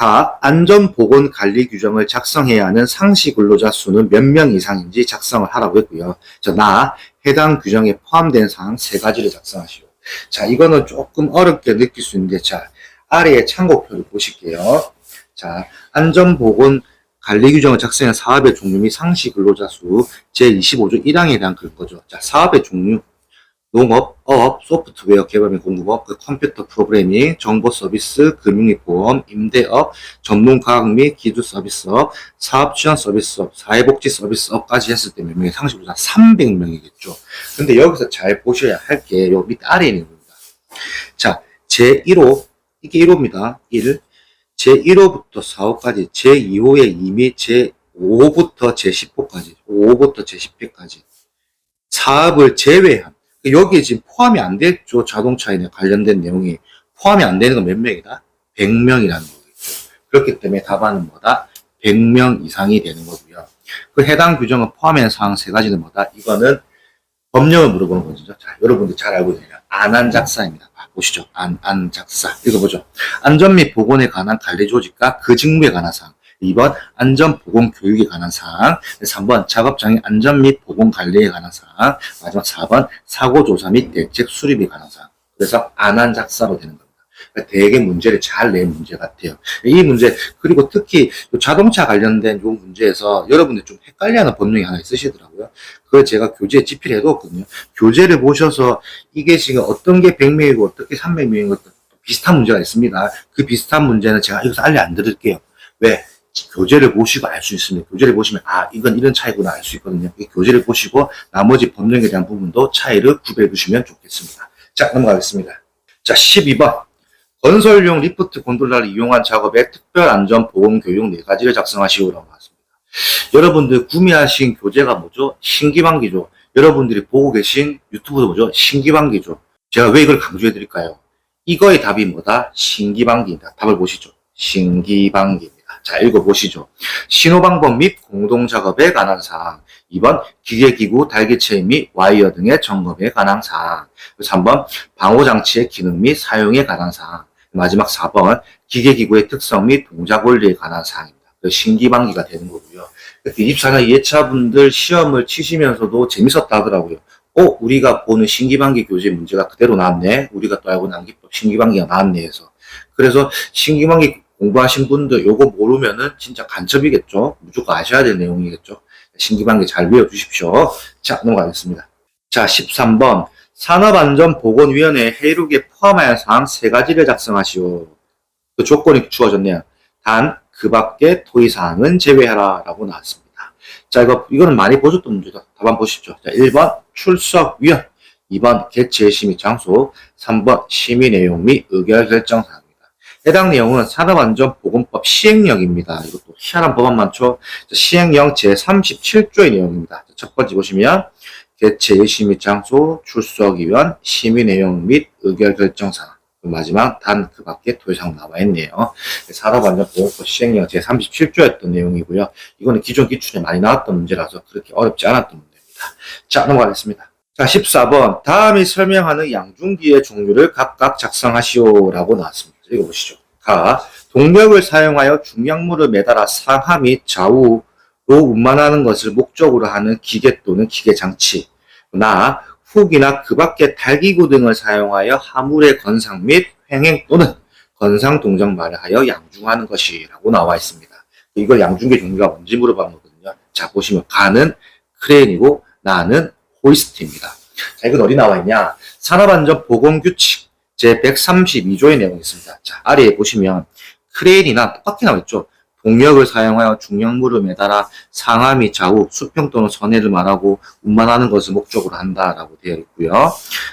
가 안전보건관리 규정을 작성해야 하는 상시 근로자 수는 몇 명 이상인지 작성을 하라고 했고요. 나 해당 규정에 포함된 사항 3가지를 작성하시오. 자, 이거는 조금 어렵게 느낄 수 있는데, 자, 아래에 참고표를 보실게요. 자, 안전보건관리 규정을 작성한 사업의 종류 및 상시 근로자 수 제25조 1항에 대한 글 거죠. 자, 사업의 종류. 농업, 어업, 소프트웨어 개발 및 공급업, 컴퓨터 프로그래밍, 정보 서비스, 금융 및 보험, 임대업, 전문 과학 및 기술 서비스업, 사업 지원 서비스업, 사회복지 서비스업까지 했을 때 몇 명이 상시보다 300명이겠죠. 근데 여기서 잘 보셔야 할 게 요 밑 아래에 있는 겁니다. 자, 제1호, 이게 1호입니다. 1. 제1호부터 4호까지, 제2호의 2 및 제5호부터 제10호까지, 5호부터 제10회까지 사업을 제외한, 여기에 지금 포함이 안 됐죠. 자동차에 관련된 내용이 포함이 안 되는 건 몇 명이다? 100명이라는 거겠죠. 그렇기 때문에 답안은 뭐다? 100명 이상이 되는 거고요. 그 해당 규정은 포함한 사항 3가지는 뭐다? 이거는 법령을 물어보는 거죠. 자, 여러분들 잘 알고 계세요. 안안작사입니다. 보시죠. 안안작사. 읽어보죠. 안전 및 보건에 관한 관리 조직과 그 직무에 관한 사항. 2번 안전보건교육에 관한 사항, 3번 작업장애 안전 및 보건관리에 관한 사항, 마지막 4번 사고조사 및 대책 수립에 관한 사항. 그래서 안안작사로 되는 겁니다. 그러니까 되게 문제를 잘 낸 문제 같아요. 이 문제, 그리고 특히 자동차 관련된 이 문제에서 여러분들 좀 헷갈려하는 법령이 하나 있으시더라고요. 그걸 제가 교재에 집필 해뒀거든요. 교재를 보셔서 이게 지금 어떤 게 100명이고 어떻게 300명인 것도 비슷한 문제가 있습니다. 그 비슷한 문제는 제가 여기서 알려 안 드릴게요. 왜? 교재를 보시고 알 수 있습니다. 교재를 보시면 이건 이런 차이구나 알 수 있거든요. 교재를 보시고 나머지 법령에 대한 부분도 차이를 구별해 주시면 좋겠습니다. 자, 넘어가겠습니다. 자, 12번 건설용 리프트 곤돌라를 이용한 작업에 특별안전보건교육 4가지를 작성하시오라고 나왔습니다. 여러분들 구매하신 교재가 뭐죠? 신기반기죠. 여러분들이 보고 계신 유튜브도 뭐죠? 신기반기죠. 제가 왜 이걸 강조해 드릴까요? 이거의 답이 뭐다? 신기반기입니다. 답을 보시죠. 신기반기입니다. 자, 읽어보시죠. 신호방법 및 공동작업에 관한 사항. 2번 기계기구 달기체 및 와이어 등의 점검에 관한 사항. 3번 방호장치의 기능 및 사용에 관한 사항. 마지막 4번 기계기구의 특성 및 동작 원리에 관한 사항입니다. 신기반기가 되는 거고요. 24년 2회차분들 시험을 치시면서도 재밌었다 하더라고요. 우리가 보는 신기반기 교재 문제가 그대로 나왔네. 우리가 또 알고 난 기법 신기반기가 나왔네 해서. 그래서 신기반기 공부하신 분들 요거 모르면은 진짜 간첩이겠죠. 무조건 아셔야 될 내용이겠죠. 신기반기 잘 외워주십시오. 자, 넘어가겠습니다. 자, 13번 산업안전보건위원회 회의록에 포함하여 사항 3가지를 작성하시오. 그 조건이 주어졌네요. 단 그 밖에 토의사항은 제외하라 라고 나왔습니다. 자, 이거는 많이 보셨던 문제다. 답안 보십시오. 자, 1번 출석위원, 2번 개최시 및 장소, 3번 심의 내용 및 의결결정사항. 해당 내용은 산업안전보건법 시행령입니다. 이것도 희한한 법안 많죠? 시행령 제37조의 내용입니다. 첫 번째 보시면 개최 예시 및 장소, 출석위원, 심의 내용 및 의결결정사항. 마지막 단 그 밖에 토의사항 나와 있네요. 산업안전보건법 시행령 제37조였던 내용이고요. 이거는 기존 기출에 많이 나왔던 문제라서 그렇게 어렵지 않았던 문제입니다. 자, 넘어가겠습니다. 자, 14번 다음이 설명하는 양중기의 종류를 각각 작성하시오라고 나왔습니다. 읽어보시죠. 가 동력을 사용하여 중량물을 매달아 상하 및 좌우로 운반하는 것을 목적으로 하는 기계 또는 기계장치. 나 훅이나 그 밖의 달기구 등을 사용하여 하물의 건상 및 횡행 또는 건상 동작만을 하여 양중하는 것이라고 나와 있습니다. 이걸 양중계 종류가 뭔지 물어본 거거든요. 자, 보시면 가는 크레인이고 나는 호이스트입니다. 자, 이건 어디 나와 있냐? 산업안전보건규칙 제132조의 내용이 있습니다. 자, 아래에 보시면 크레인이나 똑같이 나와 있죠. 동력을 사용하여 중량물을 매달아 상하 및 좌우, 수평 또는 선해를 말하고 운반하는 것을 목적으로 한다라고 되어 있고요.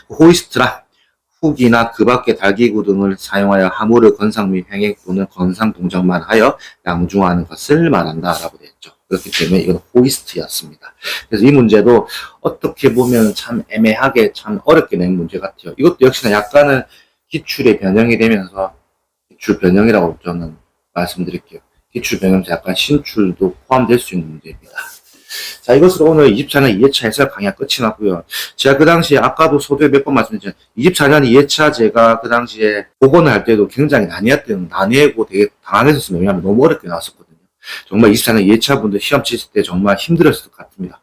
호이스트라 훅이나 그 밖의 달기구 등을 사용하여 하물을 건상 및 횡행 또는 건상 동작만 하여 양중하는 것을 말한다라고 되어 있죠. 그렇기 때문에 이건 호이스트였습니다. 그래서 이 문제도 어떻게 보면 참 애매하게 참 어렵게 낸 문제 같아요. 이것도 역시나 약간은 기출의 변형이 되면서 기출 변형이라고 저는 말씀드릴게요. 기출 변형에서 약간 신출도 포함될 수 있는 문제입니다. 자, 이것으로 오늘 24년 2회차 해설 강의가 끝이 났고요. 제가 그 당시에 아까도 소두에 몇 번 말씀드렸지만 24년 2회차 제가 그 당시에 복원을 할 때도 굉장히 난해하고 되게 당황했었습니다. 왜냐하면 너무 어렵게 나왔었거든요. 정말 24년 2회차 분들 시험 치실 때 정말 힘들었을 것 같습니다.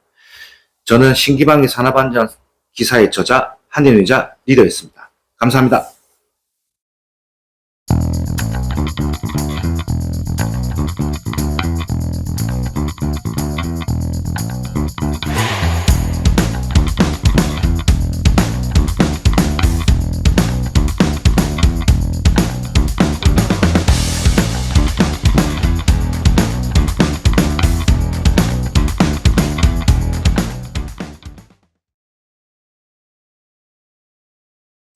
저는 신기방위 산업안전 기사의 저자 한현의자 리더였습니다. 감사합니다.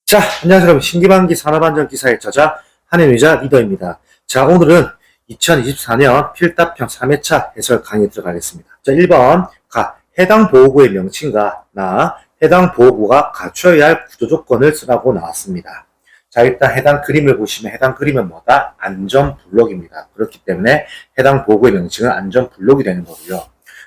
자, 안녕하세요 여러분. 신기방기 산업안전기사의 저자 한현의자 리더입니다. 자, 오늘은 2024년 필답형 3회차 해설 강의 들어가겠습니다. 자, 1번 해당 보호구의 명칭과 해당 보호구가 갖춰야 할 구조조건을 쓰라고 나왔습니다. 자, 일단 해당 그림을 보시면 해당 그림은 뭐다? 안전블록입니다. 그렇기 때문에 해당 보호구의 명칭은 안전블록이 되는 거고요.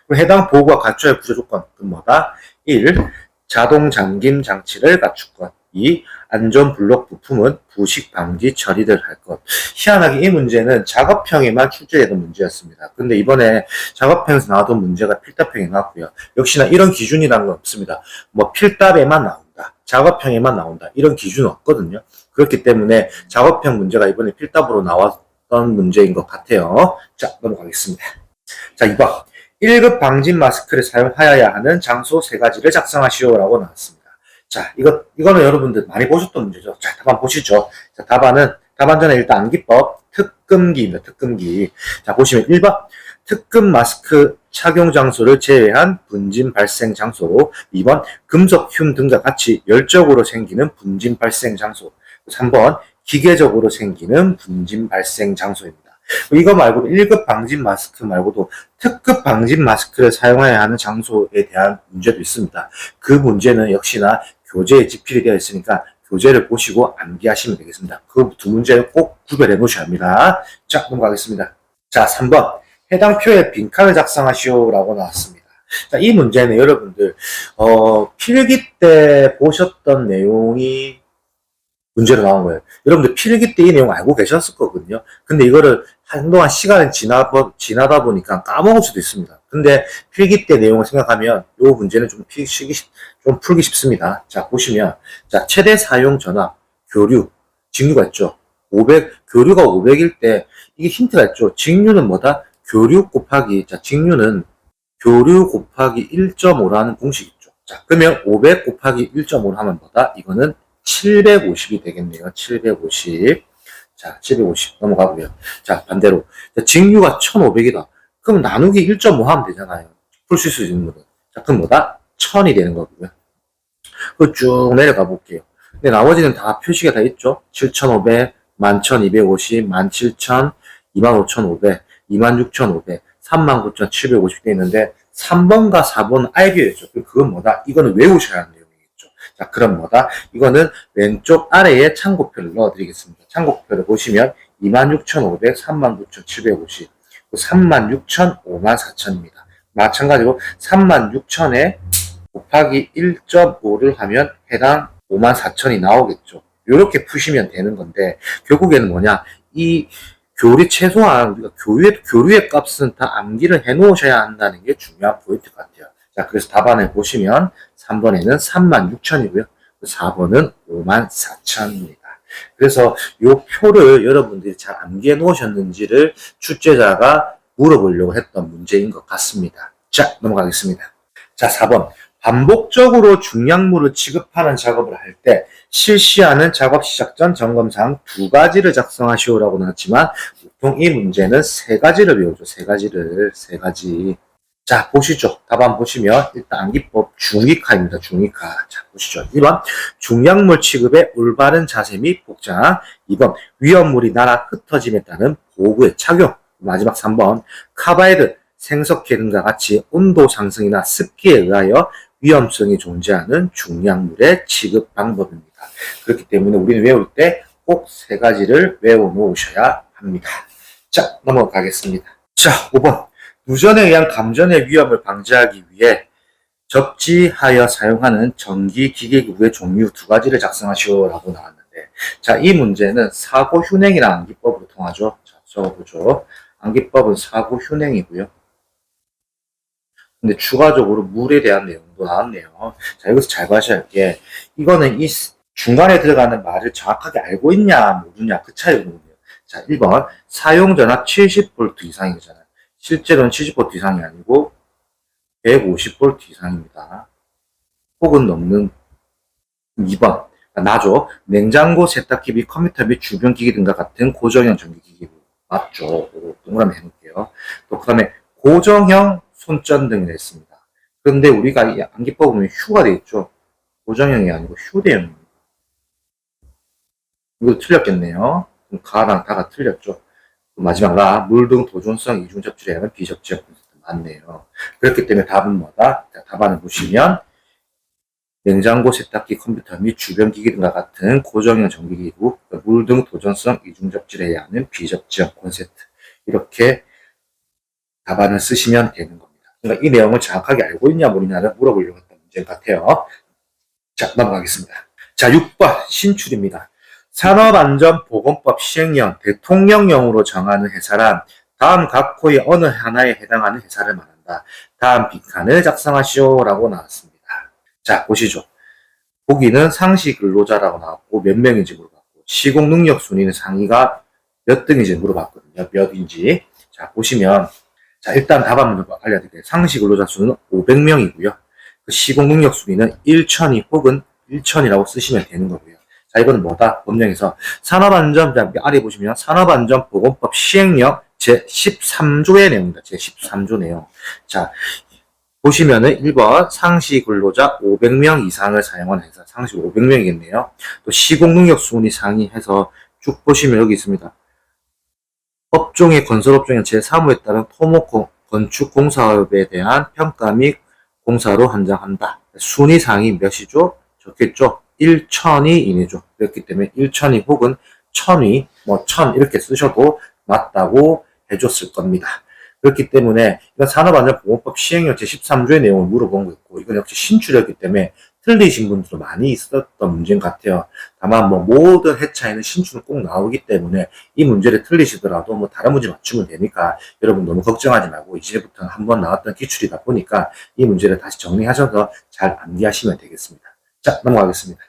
그럼 해당 보호구가 갖춰야 할 구조조건은 뭐다? 1. 자동 잠김 장치를 갖출 것. 2. 안전블록 부품은 부식 방지 처리를 할 것. 희한하게 이 문제는 작업형에만 출제되던 문제였습니다. 근데 이번에 작업형에서 나왔던 문제가 필답형에 나왔고요. 역시나 이런 기준이라는 건 없습니다. 뭐 필답에만 나온다, 작업형에만 나온다, 이런 기준은 없거든요. 그렇기 때문에 작업형 문제가 이번에 필답으로 나왔던 문제인 것 같아요. 자, 넘어가겠습니다. 자, 2번 1급 방진 마스크를 사용하여야 하는 장소 3가지를 작성하시오라고 나왔습니다. 자, 이거는 여러분들 많이 보셨던 문제죠. 자, 답안 보시죠. 자, 답안 전에 일단 암기법, 특금기입니다. 특금기. 자, 보시면 1번, 특금 마스크 착용 장소를 제외한 분진 발생 장소로, 2번, 금속 흉 등과 같이 열적으로 생기는 분진 발생 장소, 3번, 기계적으로 생기는 분진 발생 장소입니다. 이거 말고도 1급 방진 마스크 말고도 특급 방진 마스크를 사용해야 하는 장소에 대한 문제도 있습니다. 그 문제는 역시나 교재에 집필이 되어 있으니까 교재를 보시고 암기하시면 되겠습니다. 그 두 문제를 꼭 구별해 놓으셔야 합니다. 자, 넘어가겠습니다. 자, 3번. 해당 표에 빈칸을 작성하시오라고 나왔습니다. 자, 이 문제는 여러분들, 필기 때 보셨던 내용이 문제로 나온 거예요. 여러분들 필기 때 이 내용 알고 계셨을 거거든요. 근데 이거를 한동안 시간이 지나다 보니까 까먹을 수도 있습니다. 근데 필기 때 내용을 생각하면 이 문제는 좀 풀기 쉽습니다. 자, 보시면, 자, 최대 사용 전압, 교류, 직류가 있죠. 교류가 500일 때, 이게 힌트가 있죠. 직류는 뭐다? 교류 곱하기, 자, 직류는 교류 곱하기 1.5라는 공식이 있죠. 자, 그러면 500 곱하기 1.5를 하면 뭐다? 이거는 750이 되겠네요. 750. 자, 750 넘어가고요. 자, 반대로. 자, 직류가 1500이다. 그럼 나누기 1.5 하면 되잖아요. 풀 수 있는 거는. 자, 그럼 뭐다? 1000이 되는 거고요. 그 쭉 내려가 볼게요. 근데 나머지는 다 표시가 다 있죠. 7500, 11250, 17000, 25500, 26500, 39750 돼 있는데 3번과 4번은 알기였죠. 그건 뭐다? 이거는 외우셔야 하는 내용이겠죠. 자, 그럼 뭐다? 이거는 왼쪽 아래에 참고표를 넣어드리겠습니다. 참고표를 보시면 26500, 39750, 36000, 54000입니다. 마찬가지로 36000에 곱하기 1.5를 하면 해당 54000이 나오겠죠. 이렇게 푸시면 되는 건데, 결국에는 뭐냐? 이 교리 최소한 우리가 교류의 값은 다 암기를 해 놓으셔야 한다는 게 중요한 포인트 같아요. 자, 그래서 답안을 보시면 3번에는 36000이고요. 4번은 54000입니다. 그래서 이 표를 여러분들이 잘 암기해 놓으셨는지를 출제자가 물어보려고 했던 문제인 것 같습니다. 자, 넘어가겠습니다. 자, 4번. 반복적으로 중량물을 취급하는 작업을 할 때 실시하는 작업 시작 전 점검사항 2가지를 작성하시오라고 나왔지만 보통 이 문제는 3가지를 배우죠. 3가지. 자, 보시죠. 답안 보시면 일단 암기법 중위카입니다. 중위카. 자, 보시죠. 1번 중량물 취급의 올바른 자세 및 복장. 2번 위험물이 날아 흩어짐에 따른 보호구의 착용. 마지막 3번 카바이드, 생석회 등과 같이 온도 상승이나 습기에 의하여 위험성이 존재하는 중량물의 취급 방법입니다. 그렇기 때문에 우리는 외울 때 꼭 3가지를 외워 놓으셔야 합니다. 자, 넘어가겠습니다. 자, 5번. 부전에 의한 감전의 위험을 방지하기 위해 접지하여 사용하는 전기기계기구의 종류 두 가지를 작성하시오라고 나왔는데, 자, 이 문제는 사고휴냉이라는 암기법으로 통하죠. 자, 적어보죠. 암기법은 사고휴냉이고요. 근데 추가적으로 물에 대한 내용도 나왔네요. 자, 여기서 잘 봐셔야 할 게, 이거는 이 중간에 들어가는 말을 정확하게 알고 있냐, 모르냐, 그 차이거든요. 자, 1번. 사용전압 70V 이상이잖아요. 실제로는 70V 이상이 아니고, 150V 이상입니다. 혹은 넘는 2번. 나죠. 냉장고, 세탁기 및 컴퓨터 및 주변 기기 등과 같은 고정형 전기기기. 맞죠. 동그라미 해놓을게요. 또, 그 다음에 고정형 손전 등이 있습니다. 그런데 우리가 이 암기법 보면 휴가 되어 있죠. 고정형이 아니고 휴대형입니다. 이거 틀렸겠네요. 그럼 가랑 다가 틀렸죠. 마지막 라, 물 등 도전성 이중 접질에 의한 비접지형 맞네요. 그렇기 때문에 답은 뭐다? 자, 답안을 보시면 냉장고, 세탁기, 컴퓨터 및 주변 기기 등과 같은 고정형 전기기구, 물 등 도전성 이중 접질에 의한 비접지형 콘센트, 이렇게 답안을 쓰시면 되는 겁니다. 그러니까 이 내용을 정확하게 알고 있냐 모르냐를 물어보려고 했던 문제 같아요. 자, 넘어가겠습니다. 자, 6번 신출입니다. 산업안전보건법 시행령 대통령령으로 정하는 회사란 다음 각호의 어느 하나에 해당하는 회사를 말한다. 다음 빈칸을 작성하시오라고 나왔습니다. 자, 보시죠. 보기는 상시 근로자라고 나왔고 몇 명인지 물어봤고 시공 능력 순위는 상위가 몇 등인지 물어봤거든요. 몇인지. 자, 보시면 자, 일단 답안을 알려드릴게요. 상시 근로자 수는 500명이고요. 그 시공 능력 순위는 1천위 혹은 1천이라고 쓰시면 되는 거고요. 자, 이거는 뭐다? 법령에서 산업안전, 아래 보시면 산업안전보건법 시행령 제13조의 내용입니다. 제13조 내용. 자, 보시면은 1번 상시 근로자 500명 이상을 사용하는 회사, 상시 500명이겠네요. 또 시공 능력 순위 상위해서 쭉 보시면 여기 있습니다. 업종의 건설업종의 제3호에 따른 토목 건축공사업에 대한 평가 및 공사로 한정한다. 순위 상위 몇이죠? 적겠죠? 1천위 이내죠. 그렇기 때문에 1천위 혹은 1000위, 1000 이렇게 쓰셔도 맞다고 해줬을 겁니다. 그렇기 때문에 이건 산업안전보건법 시행령 제13조의 내용을 물어본 거였고 이건 역시 신출이었기 때문에 틀리신 분들도 많이 있었던 문제인 것 같아요. 다만 모든 회차에는 신출은 꼭 나오기 때문에 이 문제를 틀리시더라도 다른 문제 맞추면 되니까 여러분 너무 걱정하지 말고 이제부터는 한번 나왔던 기출이다 보니까 이 문제를 다시 정리하셔서 잘 암기하시면 되겠습니다. 자, 넘어가겠습니다.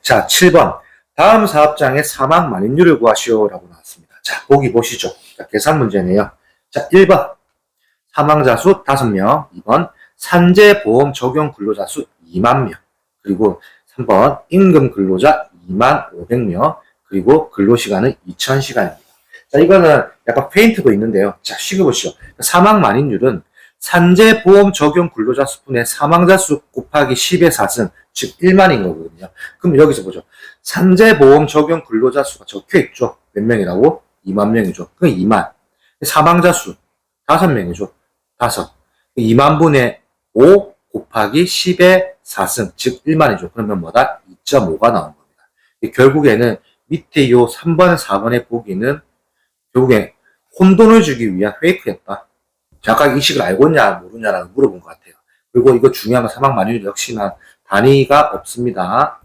자, 7번. 다음 사업장의 사망 만인율을 구하시오라고 나왔습니다. 자, 보기 보시죠. 자, 계산 문제네요. 자, 1번. 사망자 수 5명. 2번. 산재보험 적용 근로자 수 2만 명. 그리고 3번. 임금 근로자 2만 500명. 그리고 근로시간은 2000시간입니다. 자, 이거는 약간 페인트도 있는데요. 자, 시켜보시죠. 사망 만인율은 산재보험 적용 근로자 수분의 사망자 수 곱하기 10의 4승, 즉 1만인 거거든요. 그럼 여기서 보죠. 산재보험 적용 근로자 수가 적혀있죠. 몇 명이라고? 2만 명이죠. 그럼 2만. 사망자 수 5명이죠. 5. 2만 분의 5 곱하기 10의 4승, 즉 1만이죠. 그러면 뭐다? 2.5가 나온 겁니다. 결국에는 밑에 요 3번, 4번의 보기는 결국에 혼돈을 주기 위한 페이크였다. 정확하게 이 식을 알고 있냐 모르냐라고 물어본 것 같아요. 그리고 이거 중요한 건 사망 만인율 역시나 단위가 없습니다.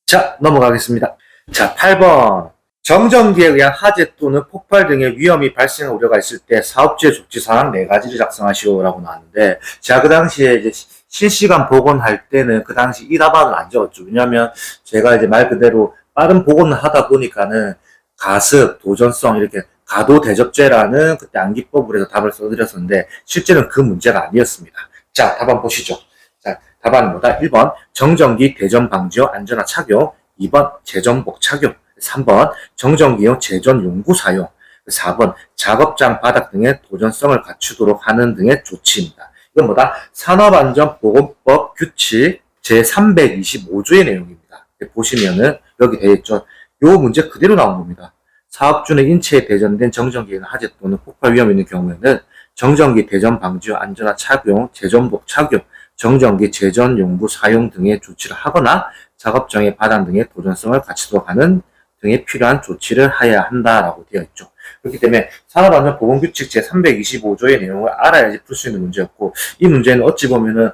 자, 넘어가겠습니다. 자, 8번. 정전기에 의한 화재 또는 폭발 등의 위험이 발생할 우려가 있을 때 사업주의 조치사항 4가지를 작성하시오라고 나왔는데 제가 그 당시에 이제 실시간 복원할 때는 그 당시 이 답안을 안 적었죠. 왜냐하면 제가 이제 말 그대로 빠른 복원을 하다 보니까는 가습, 도전성 이렇게 가도 대접제라는 그때 암기법으로 해서 답을 써드렸었는데 실제는 그 문제가 아니었습니다. 자, 답안 보시죠. 자, 답안은 뭐다? 1번 정전기 대전 방지용 안전화 착용, 2번 재전복 착용, 3번 정전기용 재전 용구 사용, 4번 작업장 바닥 등의 도전성을 갖추도록 하는 등의 조치입니다. 이건 뭐다? 산업안전보건법 규칙 제325조의 내용입니다. 보시면은 여기 되어 있죠. 요 문제 그대로 나온 겁니다. 사업주의 인체에 대전된 정전기에는 화재 또는 폭발 위험이 있는 경우에는 정전기 대전 방지용 안전화 착용, 재전복 착용, 정전기 재전 용구 사용 등의 조치를 하거나 작업장의 바닥 등의 도전성을 갖추도록 하는 등에 필요한 조치를 해야 한다라고 되어 있죠. 그렇기 때문에 산업안전보건규칙 제325조의 내용을 알아야지 풀 수 있는 문제였고, 이 문제는 어찌 보면은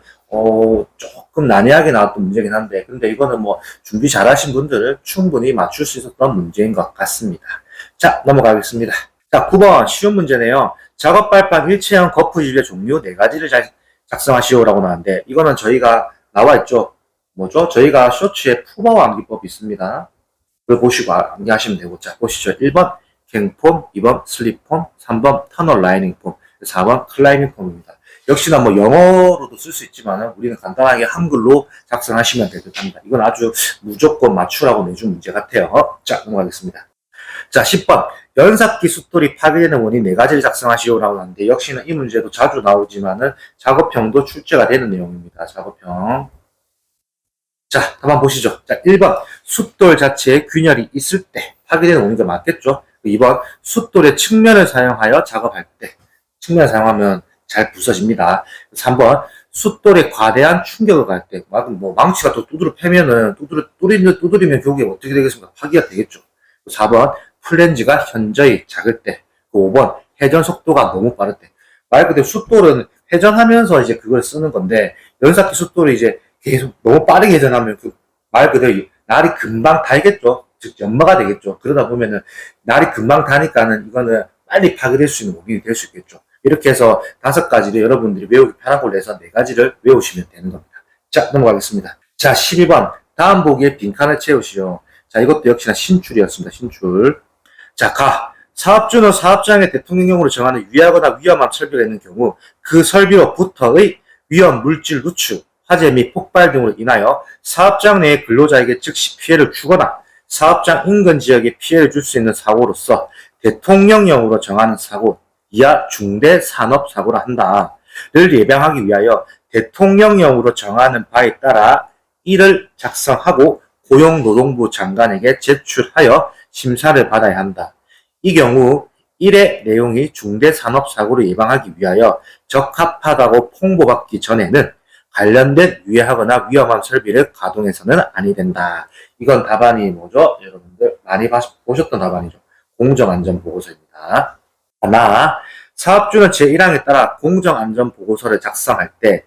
조금 난해하게 나왔던 문제긴 한데, 근데 이거는 뭐 준비 잘하신 분들은 충분히 맞출 수 있었던 문제인 것 같습니다. 자, 넘어가겠습니다. 자, 9번 쉬운 문제네요. 작업발판 일체형 거푸집의 종류 4가지를 작성하시오라고 나왔는데, 이거는 저희가 나와있죠. 뭐죠? 저희가 쇼츠에 푸바오 암기법이 있습니다. 그걸 보시고 암기하시면 되고, 자, 보시죠. 1번 갱폼, 2번 슬립폼, 3번 터널 라이닝 폼, 4번 클라이밍 폼입니다. 역시나 뭐 영어로도 쓸 수 있지만 우리는 간단하게 한글로 작성하시면 될 듯 합니다. 이건 아주 무조건 맞추라고 내준 문제 같아요. 자, 넘어가겠습니다. 자, 10번 연삭기 숫돌이 파괴되는 원인 4가지를 작성하시오라고 하는데, 역시나 이 문제도 자주 나오지만은 작업형도 출제가 되는 내용입니다. 작업형. 자, 한번 보시죠. 자, 1번 숫돌 자체에 균열이 있을 때 파괴되는 원인이 맞겠죠. 2번 숫돌의 측면을 사용하여 작업할 때, 측면을 사용하면 잘 부서집니다. 3번 숫돌에 과대한 충격을 가할 때, 뭐 망치가 또 두드려 패면은 두드리면 결국에 어떻게 되겠습니까? 파기가 되겠죠. 4번 플랜지가 현저히 작을 때, 5번 회전 속도가 너무 빠를 때. 말 그대로 숫돌은 회전하면서 이제 그걸 쓰는 건데, 연삭기 숫돌이 이제 계속 너무 빠르게 회전하면 말 그대로 날이 금방 달겠죠. 즉 연마가 되겠죠. 그러다 보면은 날이 금방 다니까는 이거는 빨리 파괴될 수 있는 원인이 될 수 있겠죠. 이렇게 해서 5가지를 여러분들이 외우기 편한 걸로 해서 4가지를 외우시면 되는 겁니다. 자, 넘어가겠습니다. 자, 12번 다음 보기에 빈칸을 채우시오. 자, 이것도 역시나 신출이었습니다. 신출. 자, 사업주는 사업장의 대통령령으로 정하는 유해하거나 위험한 설비가 있는 경우 그 설비로부터의 위험 물질 누출, 화재 및 폭발 등으로 인하여 사업장 내의 근로자에게 즉시 피해를 주거나 사업장 인근 지역에 피해를 줄 수 있는 사고로서 대통령령으로 정하는 사고, 이하 중대 산업사고라 한다를 예방하기 위하여 대통령령으로 정하는 바에 따라 이를 작성하고 고용노동부 장관에게 제출하여 심사를 받아야 한다. 이 경우 1의 내용이 중대 산업사고를 예방하기 위하여 적합하다고 통보받기 전에는 관련된 유해하거나 위험한 설비를 가동해서는 아니 된다. 이건 답안이 뭐죠? 여러분들 많이 보셨던 답안이죠. 공정안전보고서입니다. 하나, 사업주는 제1항에 따라 공정안전보고서를 작성할 때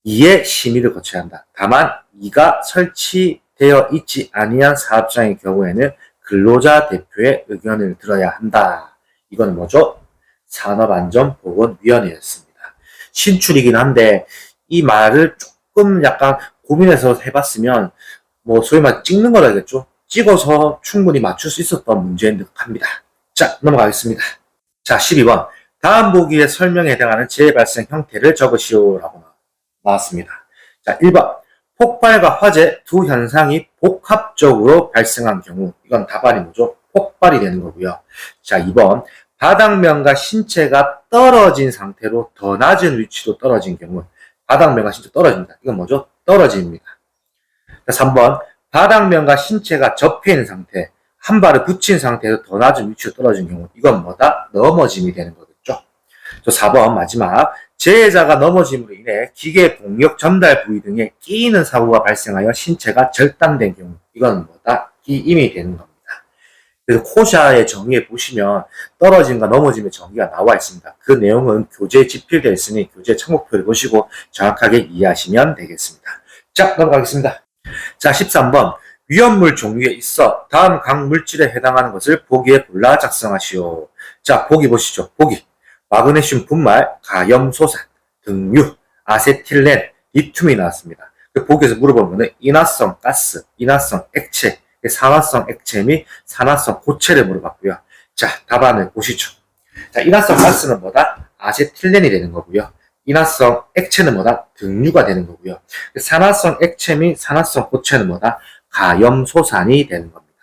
2의 심의를 거쳐야 한다. 다만 2가 설치되어 있지 아니한 사업장의 경우에는 근로자 대표의 의견을 들어야 한다. 이건 뭐죠? 산업안전보건위원회였습니다. 신출이긴 한데 이 말을 조금 약간 고민해서 해봤으면 뭐 소위 말 찍는 거라겠죠. 찍어서 충분히 맞출 수 있었던 문제인 듯 합니다. 자, 넘어가겠습니다. 자, 12번 다음 보기의 설명에 해당하는 재해 발생 형태를 적으시오라고 나왔습니다. 자, 1번 폭발과 화재 두 현상이 복합적으로 발생한 경우, 이건 답안이 뭐죠? 폭발이 되는 거고요. 자, 2번 바닥면과 신체가 떨어진 상태로 더 낮은 위치로 떨어진 경우, 바닥면과 신체 떨어집니다. 이건 뭐죠? 떨어집니다. 3번 바닥면과 신체가 접해 있는 상태, 한 발을 붙인 상태에서 더 낮은 위치로 떨어진 경우, 이건 뭐다? 넘어짐이 되는 거겠죠. 4번 마지막 재해자가 넘어짐으로 인해 기계 동력 전달 부위 등에 끼이는 사고가 발생하여 신체가 절단된 경우, 이건 뭐다? 끼임이 되는 겁니다. 그래서 코샤의 정의에 보시면 떨어짐과 넘어짐의 정의가 나와 있습니다. 그 내용은 교재에 집필되어 있으니 교재 참고표를 보시고 정확하게 이해하시면 되겠습니다. 자, 넘어가겠습니다. 자, 13번 위험물 종류에 있어 다음 각 물질에 해당하는 것을 보기에 골라 작성하시오. 자, 보기 보시죠. 보기. 마그네슘 분말, 가염소산, 등유, 아세틸렌, 리튬이 나왔습니다. 그 보기에서 물어보는 거는 인화성 가스, 인화성 액체, 산화성 액체 및 산화성 고체를 물어봤고요. 자, 답안을 보시죠. 자, 인화성 가스는 뭐다? 아세틸렌이 되는 거고요. 인화성 액체는 뭐다? 등유가 되는 거고요. 산화성 액체 및 산화성 고체는 뭐다? 가염소산이 되는 겁니다.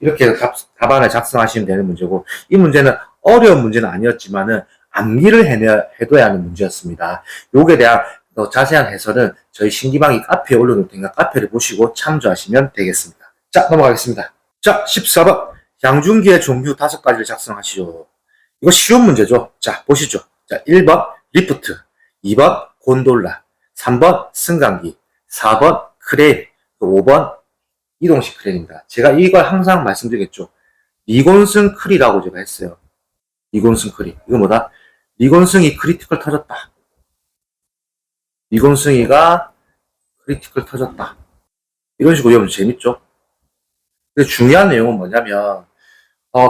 이렇게 해서 답안을 작성하시면 되는 문제고, 이 문제는 어려운 문제는 아니었지만은 암기를 해둬야 하는 문제였습니다. 요게 대한 더 자세한 해설은 저희 신기방이 카페에 올려놓을 테니까 카페를 보시고 참조하시면 되겠습니다. 자, 넘어가겠습니다. 자, 14번 양중기의 종류 5가지를 작성하시오. 이거 쉬운 문제죠. 자, 보시죠. 자, 1번 리프트, 2번 곤돌라, 3번 승강기, 4번 크레인, 5번 이동식 크레인입니다. 제가 이걸 항상 말씀드리겠죠. 미곤승 크리라고 제가 했어요. 이곤승 크리. 이거 뭐다? 이곤승이 크리티컬 터졌다. 이곤승이가 크리티컬 터졌다. 이런 식으로 외우면 재밌죠? 근데 중요한 내용은 뭐냐면,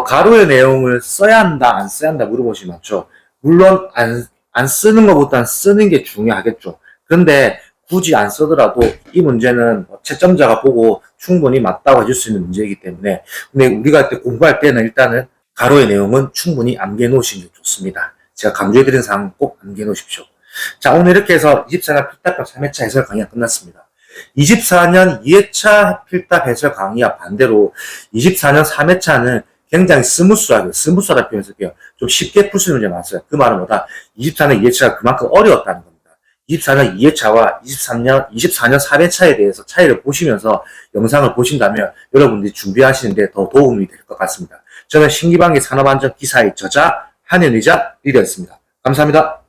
가로의 내용을 써야 한다, 안 써야 한다 물어보시면 많죠. 물론, 안 쓰는 것보다는 쓰는 게 중요하겠죠. 그런데 굳이 안 쓰더라도 이 문제는 채점자가 보고 충분히 맞다고 해줄 수 있는 문제이기 때문에, 근데 우리가 공부할 때는 일단은 가로의 내용은 충분히 암기해 놓으시는 게 좋습니다. 제가 강조해드린 사항 꼭 암기해 놓으십시오. 자, 오늘 이렇게 해서 24년 필답형 3회차 해설 강의가 끝났습니다. 24년 2회차 필답 해설 강의와 반대로 24년 3회차는 굉장히 스무스하다 표현할게요. 좀 쉽게 풀 수 있는 문제 많았어요. 그 말은 뭐다? 24년 2회차가 그만큼 어려웠다는 겁니다. 24년 2회차와 24년 4회차에 대해서 차이를 보시면서 영상을 보신다면 여러분들이 준비하시는데 더 도움이 될 것 같습니다. 저는 신기방기 산업안전기사의 저자 한현의자 리더였습니다. 감사합니다.